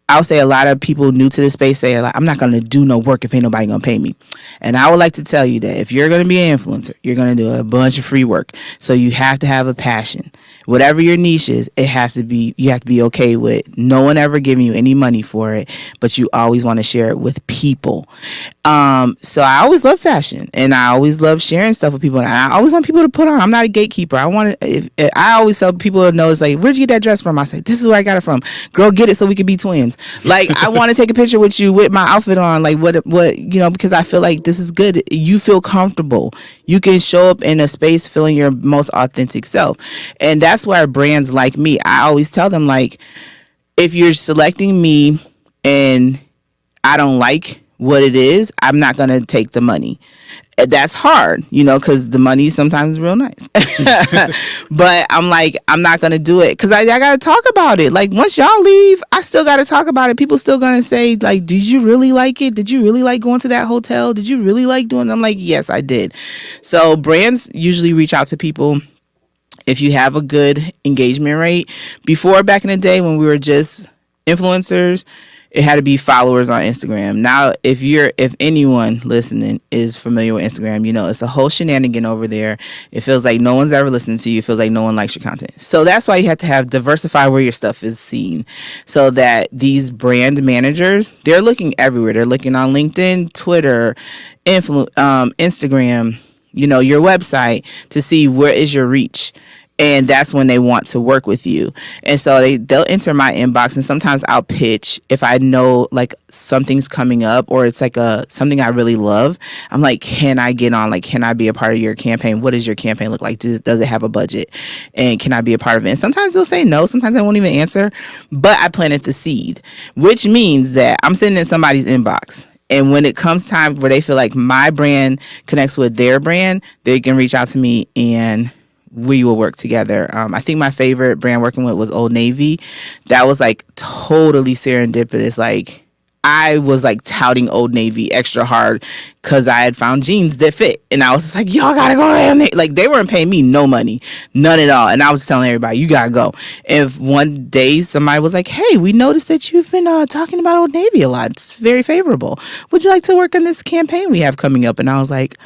I'll say a lot of people new to this space say, like, I'm not going to do no work if ain't nobody going to pay me. And I would like to tell you that if you're going to be an influencer, you're going to do a bunch of free work. So you have to have a passion. Whatever your niche is, you have to be okay with no one ever giving you any money for it, but you always want to share it with people. So I always love fashion, and I always love sharing stuff with people. And I always want people to put on. I'm not a gatekeeper. I always tell people to know, it's like, where'd you get that dress from? I say, this is where I got it from. Girl, get it so we can be twins. Like, I want to take a picture with you with my outfit on. Like, what, because I feel like this is good. You feel comfortable. You can show up in a space feeling your most authentic self. And that's why brands like me, I always tell them, like, if you're selecting me and I don't like what it is, I'm not going to take the money. That's hard, because the money sometimes is real nice. But I'm like, I'm not going to do it because I got to talk about it. Like, once y'all leave, I still got to talk about it. People still going to say, like, did you really like it? Did you really like going to that hotel? Did you really like doing it? I'm like, yes, I did. So brands usually reach out to people if you have a good engagement rate. Before, back in the day when we were just influencers, it had to be followers on Instagram. Now, if anyone listening is familiar with Instagram, it's a whole shenanigan over there. It feels like no one's ever listening to you. It feels like no one likes your content. So that's why you have to diversify where your stuff is seen, so that these brand managers, they're looking everywhere. They're looking on LinkedIn, Twitter, Instagram, your website, to see where is your reach. And that's when they want to work with you. And so they'll enter my inbox, and sometimes I'll pitch if I know, like, something's coming up or it's like something I really love. I'm like, can I get on? Like, can I be a part of your campaign? What does your campaign look like? Does it have a budget? And can I be a part of it? And sometimes they'll say no. Sometimes I won't even answer. But I planted the seed, which means that I'm sitting in somebody's inbox. And when it comes time where they feel like my brand connects with their brand, they can reach out to me and we will work together. I think my favorite brand working with was Old Navy. That was like totally serendipitous. Like, I was like touting Old Navy extra hard because I had found jeans that fit. And I was just like, y'all gotta go to Old Navy. Like, they weren't paying me no money, none at all. And I was telling everybody, you gotta go. And if one day somebody was like, hey, we noticed that you've been talking about Old Navy a lot. It's very favorable. Would you like to work on this campaign we have coming up? And I was like,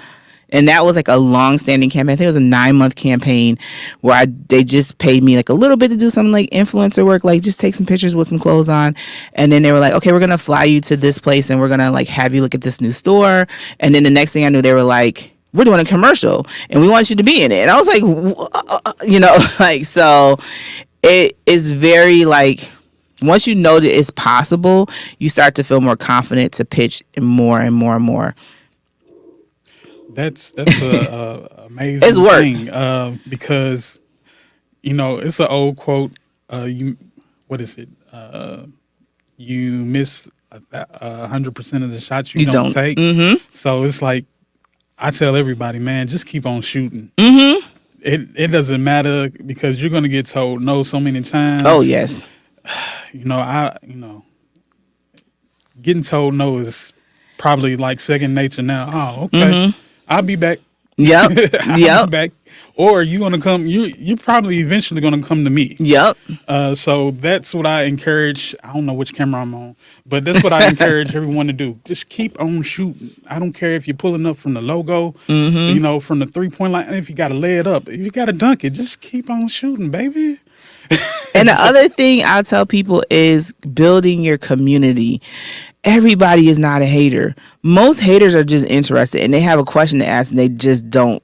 and that was like a long-standing campaign. I think it was a 9-month campaign where they just paid me like a little bit to do something like influencer work, like just take some pictures with some clothes on. And then they were like, okay, we're going to fly you to this place and we're going to like have you look at this new store. And then the next thing I knew, they were like, we're doing a commercial and we want you to be in it. And I was like, like, so it is very like, once you know that it's possible, you start to feel more confident to pitch more and more and more. That's a amazing it's work. thing because it's an old quote. What is it? You miss 100% of the shots you don't take. Mm-hmm. So it's like I tell everybody, man, just keep on shooting. Mm-hmm. It doesn't matter because you're gonna get told no so many times. Oh yes. Getting told no is probably like second nature now. Oh, okay. Mm-hmm. I'll be back. Yep. I'll be back. Or you're gonna come. You're probably eventually gonna come to me. Yep. So that's what I encourage. I don't know which camera I'm on, but that's what I encourage everyone to do. Just keep on shooting. I don't care if you're pulling up from the logo, mm-hmm. From the 3-point line. If you got to lay it up, if you got to dunk it, just keep on shooting, baby. And the other thing I'll tell people is building your community. Everybody is not a hater. Most haters are just interested and they have a question to ask and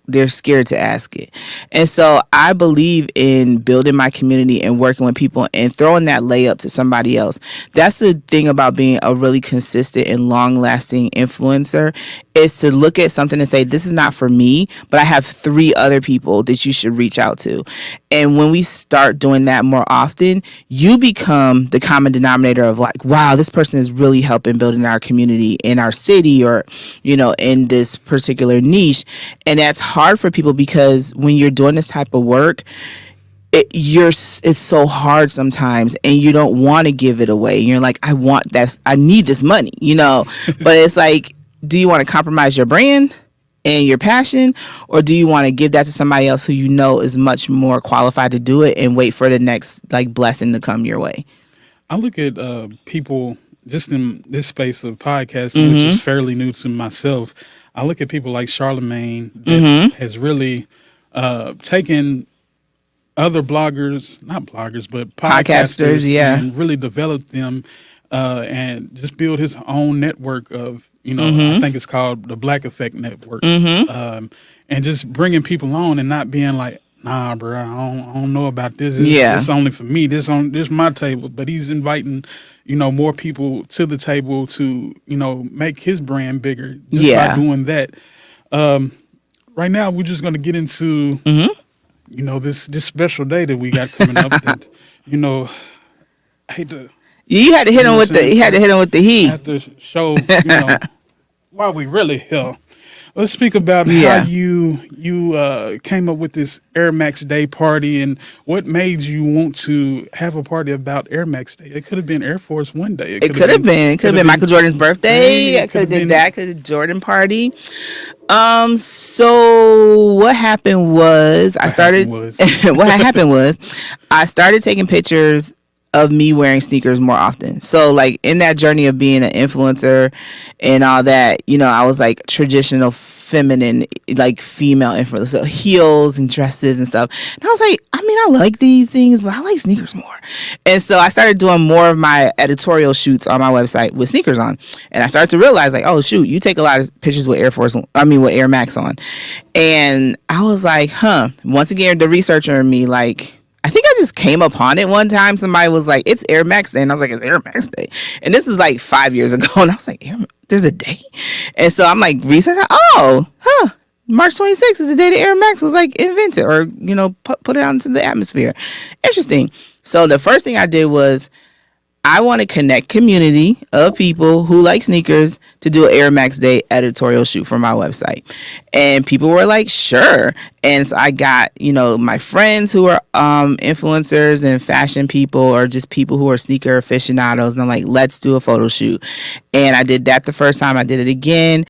they're scared to ask it. And so I believe in building my community and working with people and throwing that layup to somebody else. That's the thing about being a really consistent and long lasting influencer, is to look at something and say, this is not for me, but I have 3 other people that you should reach out to. And when we start doing that more often, you become the common denominator of like, wow, this person is really helping building our community in our city or, in this particular niche. And that's hard for people because when you're doing this type of work, it's so hard sometimes and you don't want to give it away. You're like, I need this money, but it's like, do you want to compromise your brand and your passion, or do you want to give that to somebody else who you know is much more qualified to do it and wait for the next like blessing to come your way? I look at people just in this space of podcasting, which is fairly new to myself. I look at people like Charlemagne that has really taken other bloggers, not bloggers, but podcasters, Yeah. and really developed them and just build his own network of, I think it's called the Black Effect Network. And just bringing people on and not being like, nah, bro, I don't know about this. This only for me. This my table. But he's inviting, more people to the table to, make his brand bigger just by doing that. Right now, we're just going to get into, this special day that we got coming up. That, I hate to. You had to hit him with the. You had to hit him with the I heat. have to show, why we really here. Let's speak about how you came up with this Air Max Day party and what made you want to have a party about Air Max Day. It could have been Air Force One Day. It could have been. It could have been Michael Jordan's birthday. I could have did that. Could have Jordan party. So what happened was I started. What happened was I started taking pictures of me wearing sneakers more often. So like in that journey of being an influencer and all that, I was like traditional feminine, like female influencer, so heels and dresses and stuff. And I was like, I like these things, but I like sneakers more. And so I started doing more of my editorial shoots on my website with sneakers on. And I started to realize like, oh shoot, you take a lot of pictures with with Air Max on. And I was like, once again, the researcher in me, like, I think I just came upon it one time. Somebody was like, it's Air Max Day. And I was like, it's Air Max Day. And this is like 5 years ago. And I was like, there's a day? And so I'm like, researching, March 26th is the day that Air Max was like invented or, put it out into the atmosphere. Interesting. So the first thing I did was I want to connect community of people who like sneakers to do an Air Max Day editorial shoot for my website. And people were like, sure. And so I got, my friends who are influencers and fashion people or just people who are sneaker aficionados. And I'm like, let's do a photo shoot. And I did that the first time. I did it again.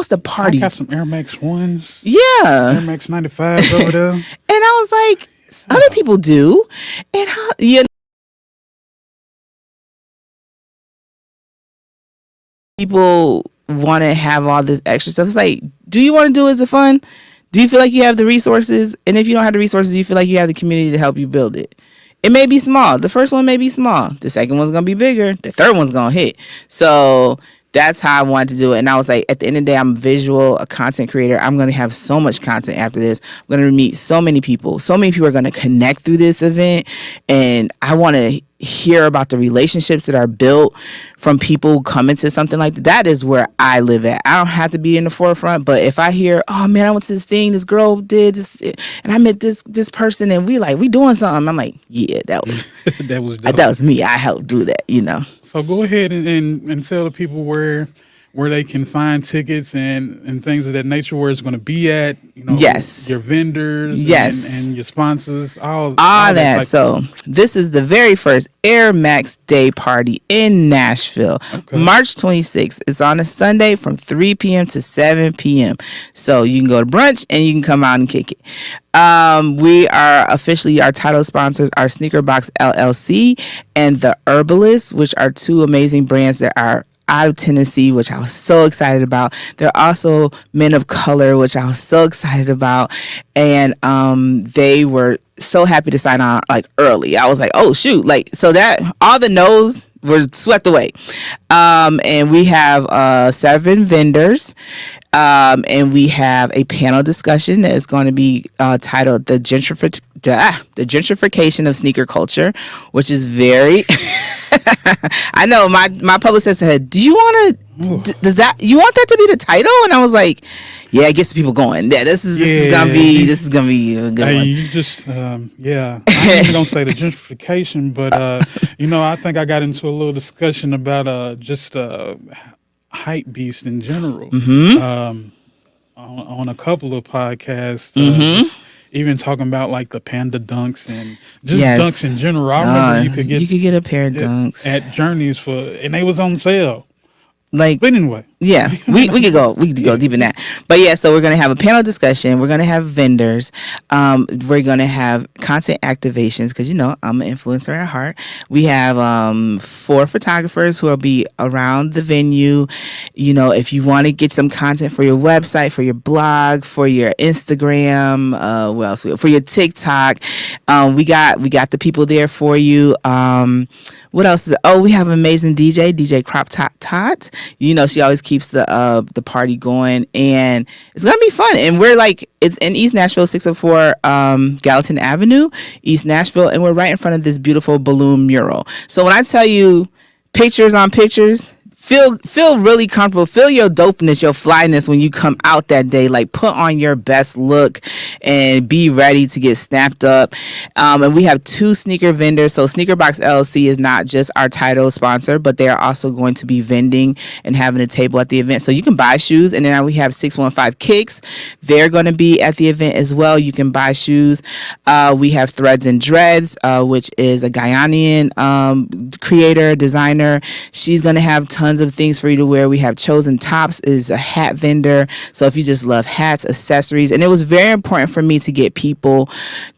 was the party. I got some Air Max 1s. Yeah. Air Max 95s over there. And I was like, other people do. And people want to have all this extra stuff. It's like, do you want to do it as fun? Do you feel like you have the resources? And if you don't have the resources, do you feel like you have the community to help you build it? It may be small. The first one may be small. The second one's going to be bigger. The third one's going to hit. So that's how I wanted to do it. And I was like, at the end of the day, I'm a content creator. I'm going to have so much content after this. I'm going to meet so many people. So many people are going to connect through this event. And I want to hear about the relationships that are built from people coming to something like that. That is where I live at. I don't have to be in the forefront, but if I hear, oh man, I went to this thing, this girl did this, and I met this person, and we doing something. I'm like, yeah, that was that was me. I helped do that, you know. So go ahead and tell the people where they can find tickets and things of that nature, where it's going to be at, you know, yes, your vendors, yes, and your sponsors, all that. So this is the very first Air Max Day party in Nashville, March 26th. It's on a Sunday from 3 p.m. to 7 p.m. So you can go to brunch and you can come out and kick it. We are officially, our title sponsors are Sneaker Box LLC and The Herbalist, which are two amazing brands that are out of Tennessee, which I was so excited about. They're also Men of Color, which I was so excited about. And they were so happy to sign on like early. I was like, oh shoot, like, so that all the no's were swept away. And we have 7 vendors. And we have a panel discussion that is going to be titled the gentrification of sneaker culture, which is very I know my publicist said, do you want to you want that to be the title? And I was like, yeah, it gets people going. Yeah, this is gonna be a good one. You just yeah, I ain't even gonna say the gentrification, but you know, I think I got into a little discussion about just hype beast in general. On a couple of podcasts, just even talking about like the panda dunks and just dunks in general. I remember you could get a pair of dunks at Journeys and they was on sale. Like, but anyway, yeah, we could go deep in that. But yeah, so we're gonna have a panel discussion. We're gonna have vendors. We're gonna have content activations because, you know, I'm an influencer at heart. We have 4 photographers who will be around the venue. You know, if you want to get some content for your website, for your blog, for your Instagram, what else? For your TikTok, we got the people there for you. What else is it? Oh, we have an amazing DJ Crop Tot. You know, she always keeps the party going, and it's gonna be fun. And we're like, it's in East Nashville, 604 Gallatin Avenue, East Nashville, and we're right in front of this beautiful balloon mural. So when I tell you pictures on pictures, feel really comfortable. Feel your dopeness, your flyness when you come out that day. Like, put on your best look and be ready to get snapped up. And we have 2 sneaker vendors. So Sneaker Box LLC is not just our title sponsor, but they are also going to be vending and having a table at the event. So you can buy shoes. And then we have 615 Kicks. They're going to be at the event as well. You can buy shoes. We have Threads and Dreads, which is a Guyanian creator, designer. She's going to have tons of things for you to wear. We have Chosen Tops, is a hat vendor. So if you just love hats, accessories, and it was very important for me to get people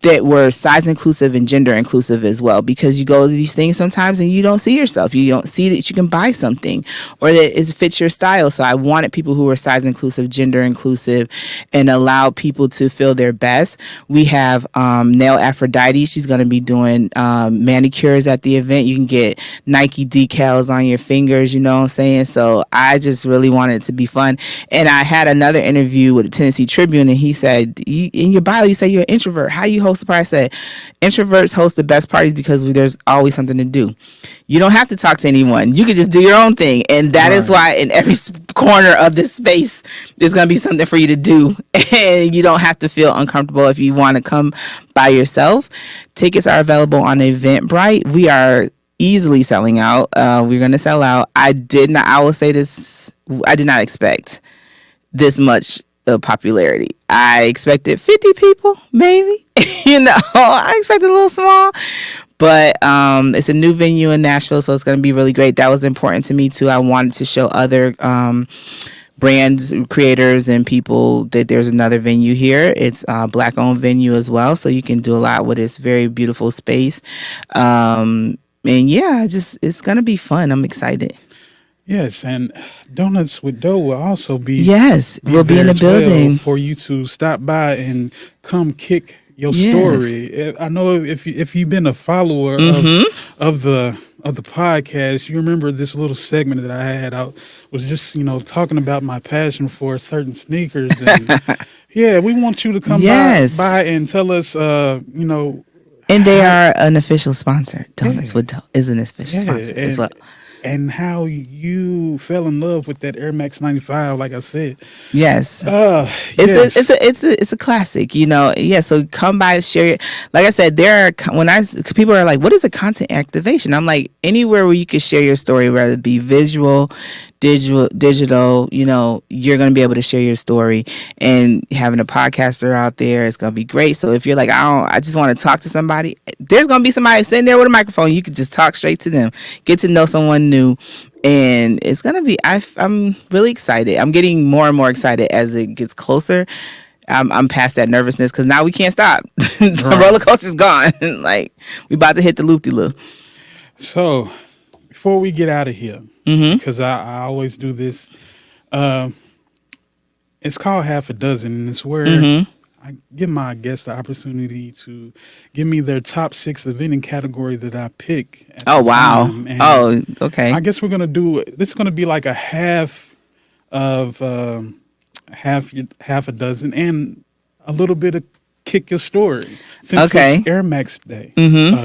that were size inclusive and gender inclusive as well, because you go to these things sometimes and you don't see yourself. You don't see that you can buy something or that it fits your style. So I wanted people who were size inclusive, gender inclusive, and allow people to feel their best. We have Nail Aphrodite. She's going to be doing manicures at the event. You can get Nike decals on your fingers, you know what I'm saying? So I just really wanted it to be fun. And I had another interview with the Tennessee Tribune, and he said, in your bio, you say you're an introvert. How do you host a party? I said, introverts host the best parties because there's always something to do. You don't have to talk to anyone. You can just do your own thing. And that is why in every corner of this space, there's going to be something for you to do. And you don't have to feel uncomfortable if you want to come by yourself. Tickets are available on Eventbrite. We are easily selling out. We're going to sell out. I did not expect this much popularity. I expected 50 people, maybe. You know, I expected a little small. But it's a new venue in Nashville, so it's going to be really great. That was important to me, too. I wanted to show other brands, creators, and people. That there's another venue here. It's a Black-owned venue as well, so you can do a lot with this very beautiful space. And yeah, it's gonna be fun. I'm excited. Yes, and Donuts with Dough will also be We'll be in the building for you to stop by and come kick your Yes. story. I know if you've been a follower of the podcast, you remember this little segment that I had. I was just talking about my passion for certain sneakers, and yeah, we want you to come by and tell us and they are an official sponsor. Donuts with Dough is an official sponsor as well. And how you fell in love with that Air Max 95, like I said. Yes. Yes. It's a classic, Yeah, so come by, share it. Like I said, people are like, what is a content activation? I'm like, anywhere where you can share your story, whether it be visual, digital, you're going to be able to share your story, and having a podcaster out there is going to be great. So if you're like, I just want to talk to somebody, there's going to be somebody sitting there with a microphone. You can just talk straight to them, get to know someone new. And it's going to be, I'm really excited. I'm getting more and more excited as it gets closer. I'm past that nervousness because now we can't stop. The roller coaster's gone. Like, we about to hit the loop-de-loop. So before we get out of here, because I always do this, it's called Half a Dozen, and it's where I give my guests the opportunity to give me their top 6 event category that I pick. Oh, wow. Oh, okay. I guess we're going to do, this is going to be like a half of half a dozen and a little bit of kick your story. Since it's Air Max Day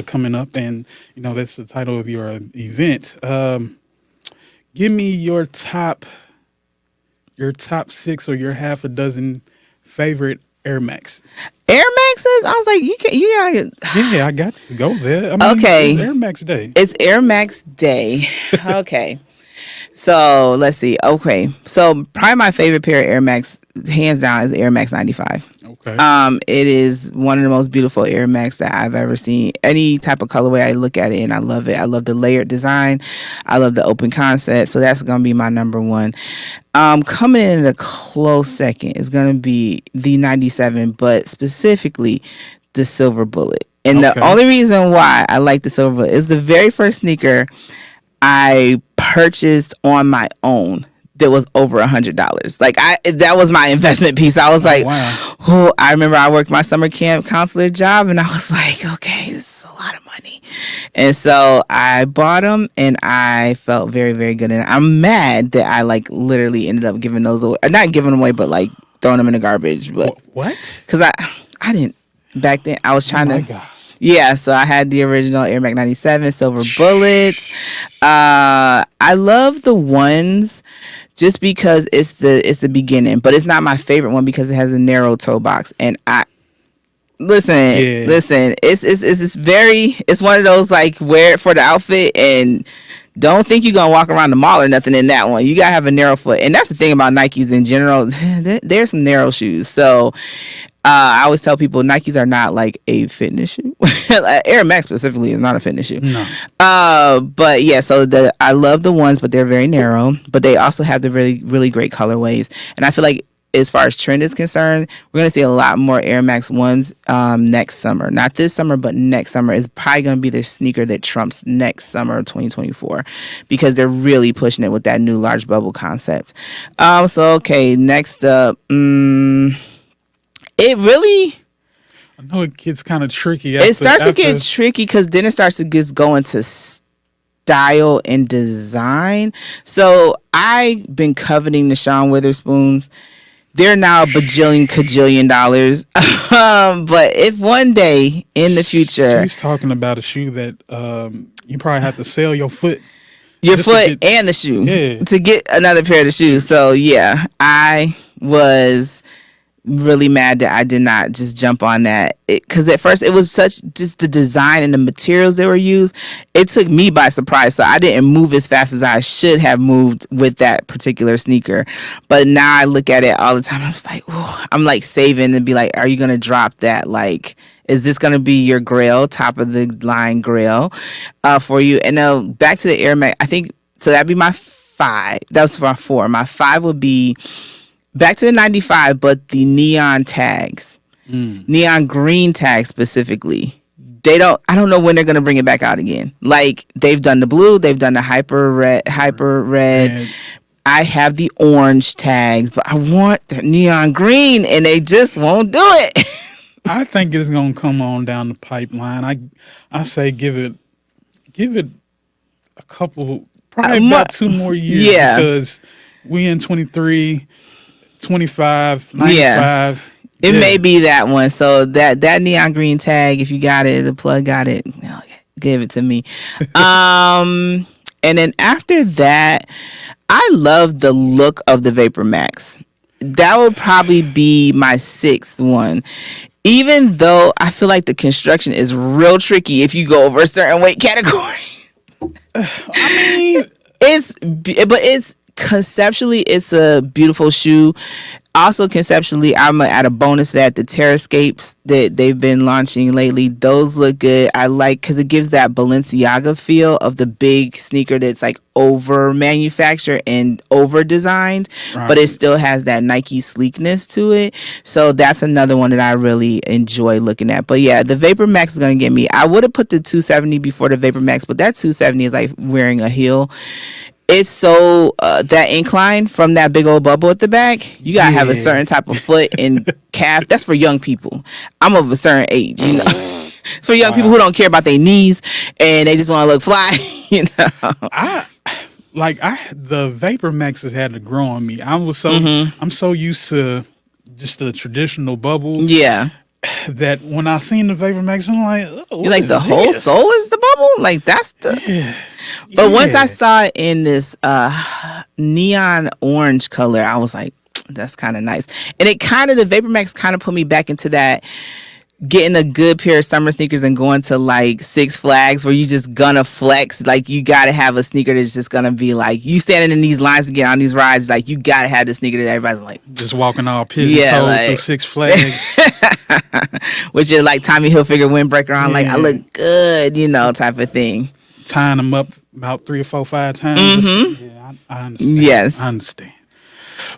coming up, and that's the title of your event. Give me your top 6 or your half a dozen favorite Air Maxes. Air Maxes? I was like, you got. Yeah, I got to go there. Okay. It's Air Max Day. It's Air Max Day. Okay. So let's see. Okay. So probably my favorite pair of Air Max, hands down, is Air Max 95. Okay. It is one of the most beautiful Air Max that I've ever seen. Any type of colorway, I look at it and I love it. I love the layered design. I love the open concept. So that's going to be my number one. Coming in a close second is going to be the 97, but specifically the Silver Bullet. And the only reason why I like the Silver Bullet is the very first sneaker I purchased on my own that was over $100. Like, that was my investment piece. I was like, wow. I remember I worked my summer camp counselor job, and I was like, okay, this is a lot of money. And so I bought them, and I felt very, very good. And I'm mad that I literally ended up giving those away, not giving them away, but throwing them in the garbage. But what? Because I didn't back then. I was trying to. God. Yeah, so I had the original Air Max 97 Silver Bullets. I love the ones just because it's the beginning, but it's not my favorite one because it has a narrow toe box. And listen, it's one of those wear it for the outfit and don't think you're gonna walk around the mall or nothing in that one. You gotta have a narrow foot, and that's the thing about Nikes in general. There's some narrow shoes, so. I always tell people Nikes are not like a fitness shoe. Air Max specifically is not a fitness shoe. No. But yeah, so I love the ones, but they're very narrow. But they also have the really, really great colorways. And I feel like as far as trend is concerned, we're going to see a lot more Air Max 1s next summer. Not this summer, but next summer is probably going to be the sneaker that trumps next summer of 2024 because they're really pushing it with that new large bubble concept. Next up... It really... I know it gets kind of tricky. It starts to get tricky because then it starts to just go into style and design. So I've been coveting the Sean Witherspoons. They're now $1 dollars. But if one day in the future... She's talking about a shoe that you probably have to sell your foot. Your foot and the shoe to get another pair of the shoes. So yeah, I was... really mad that I did not just jump on that because at first it was such just the design and the materials that were used. It took me by surprise, so I didn't move as fast as I should have moved with that particular sneaker. But now I look at it all the time. I was like, ooh, I'm saving and be like, are you gonna drop that? Is this gonna be your grail, top of the line grail for you? And back to the Air Max. I think so. That'd be my 5. That was my 4. My 5 would be back to the 95, but the neon tags, neon green tags specifically. I don't know when they're going to bring it back out again. Like, they've done the blue, they've done the hyper red. I have the orange tags, but I want the neon green, and they just won't do it. I think it's gonna come on down the pipeline. I say give it a couple, probably about 2 more years. Yeah. Because we in 23, 25, 95. Yeah. It may be that one. So that neon green tag, if you got it, the plug got it, give it to me. And then after that, I love the look of the Vapor Max. That would probably be my 6th one. Even though I feel like the construction is real tricky if you go over a certain weight category. I mean, it's conceptually, it's a beautiful shoe. Also, conceptually, I'm gonna add a bonus that the Terrascapes that they've been launching lately, those look good. I like, because it gives that Balenciaga feel of the big sneaker that's like over manufactured and over designed, right, but it still has that Nike sleekness to it. So that's another one that I really enjoy looking at. But yeah, the Vapor Max is gonna get me. I would have put the 270 before the Vapor Max, but that 270 is like wearing a heel. It's so that incline from that big old bubble at the back, you gotta have a certain type of foot and calf. That's for young people. I'm of a certain age, you know. It's for young people who don't care about their knees and they just want to look fly, you know. The Vapor Max has had to grow on me. I'm so used to just the traditional bubble. Yeah. That when I seen the Vapor Max, I'm like, oh, you're like, the whole sole is the bubble? Like, that's the... But once I saw it in this neon orange color, I was like, that's kind of nice. And the Vapor Max kind of put me back into that, getting a good pair of summer sneakers and going to like Six Flags where you just gonna flex. Like, you gotta have a sneaker that's just gonna be like, you standing in these lines to get on these rides, like, you gotta have the sneaker that everybody's like, just walking all pigeon toes through Six Flags with your like Tommy Hilfiger windbreaker on, like, I look good, you know, type of thing. Tying them up about 3 or 4, 5 times. I understand. Yes, I understand.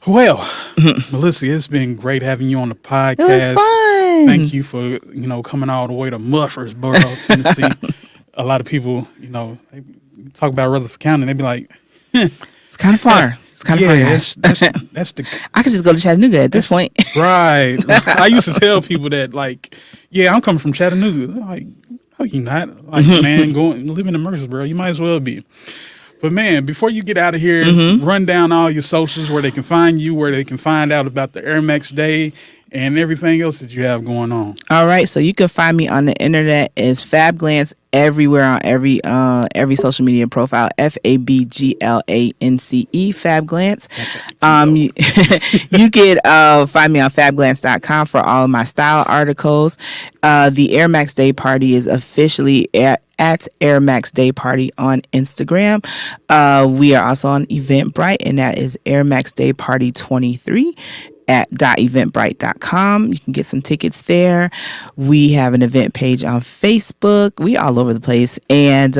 Well, Melissa, it's been great having you on the podcast. It was fun. Thank you for coming all the way to Murfreesboro, Tennessee. A lot of people, they talk about Rutherford County, they be like, it's kind of far. It's kind of far, guys. That's the. I could just go to Chattanooga at this point. Right. I used to tell people that, like, yeah, I'm coming from Chattanooga. They're like, oh, you not? Like, man, living in Murfreesboro, you might as well be. But man, before you get out of here, run down all your socials, where they can find you, where they can find out about the Air Max Day and everything else that you have going on. All right, so you can find me on the internet as Fab Glance everywhere on every social media profile. FABGLANCE, Fab Glance. You can find me on fabglance.com for all of my style articles. The Air Max Day Party is officially at Air Max Day Party on Instagram. We are also on Eventbrite, and that is Air Max Day Party 23 at .eventbrite.com. You can get some tickets there. We have an event page on Facebook. We all over the place. And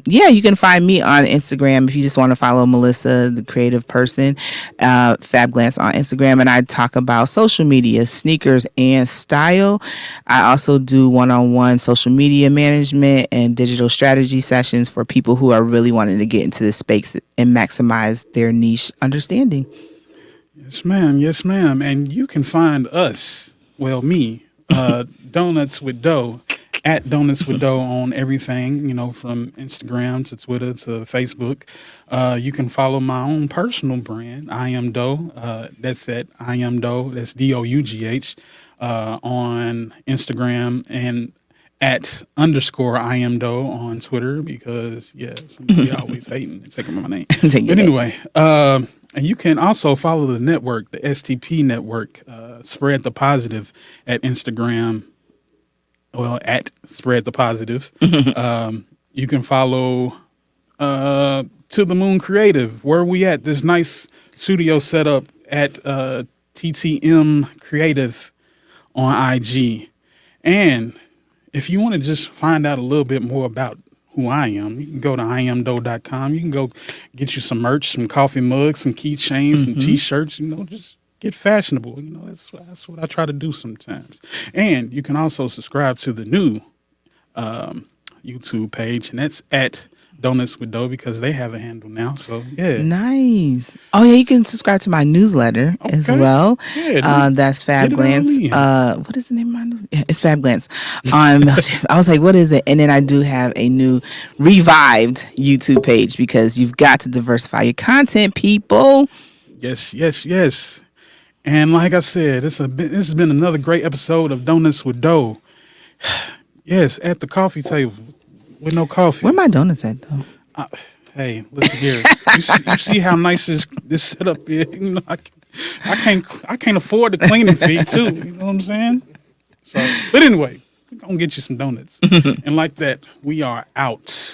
you can find me on Instagram if you just want to follow Melissa, the creative person, Fab Glance on Instagram. And I talk about social media, sneakers, and style. I also do one-on-one social media management and digital strategy sessions for people who are really wanting to get into this space and maximize their niche understanding. Yes, ma'am. Yes, ma'am. And you can find us, me, Donuts with Dough, at Donuts with Dough on everything, from Instagram to Twitter to Facebook. You can follow my own personal brand, I Am Dough. That's at I Am Dough. That's D.O.U.G.H. On Instagram, and at _ I Am Dough on Twitter, because, somebody always hating and taking my name. But anyway, and you can also follow the network, the STP network, Spread the Positive at Instagram. Well, at Spread the Positive. You can follow To the Moon Creative, where we at, this nice studio setup at TTM Creative on IG. And if you want to just find out a little bit more about who I am, you can go to iamdo.com. You can go get you some merch, some coffee mugs, some keychains, some T-shirts. Just get fashionable. That's what I try to do sometimes. And you can also subscribe to the new YouTube page, and that's at Donuts with Dough, because they have a handle now. So yeah, nice. Oh yeah, you can subscribe to my newsletter as well. Yeah, that's Fab get it on Glance. in. What is the name of my news? Yeah, it's Fab Glance. I was like, what is it? And then I do have a new revived YouTube page, because you've got to diversify your content, people. Yes. And like I said, this has been another great episode of Donuts with Dough. Yes, at the coffee table with no coffee. Where my donuts at though? Hey, listen here. You see how nice this setup is. I can't afford the cleaning fee too. You know what I'm saying? So, but anyway, we're gonna get you some donuts. And like that, we are out.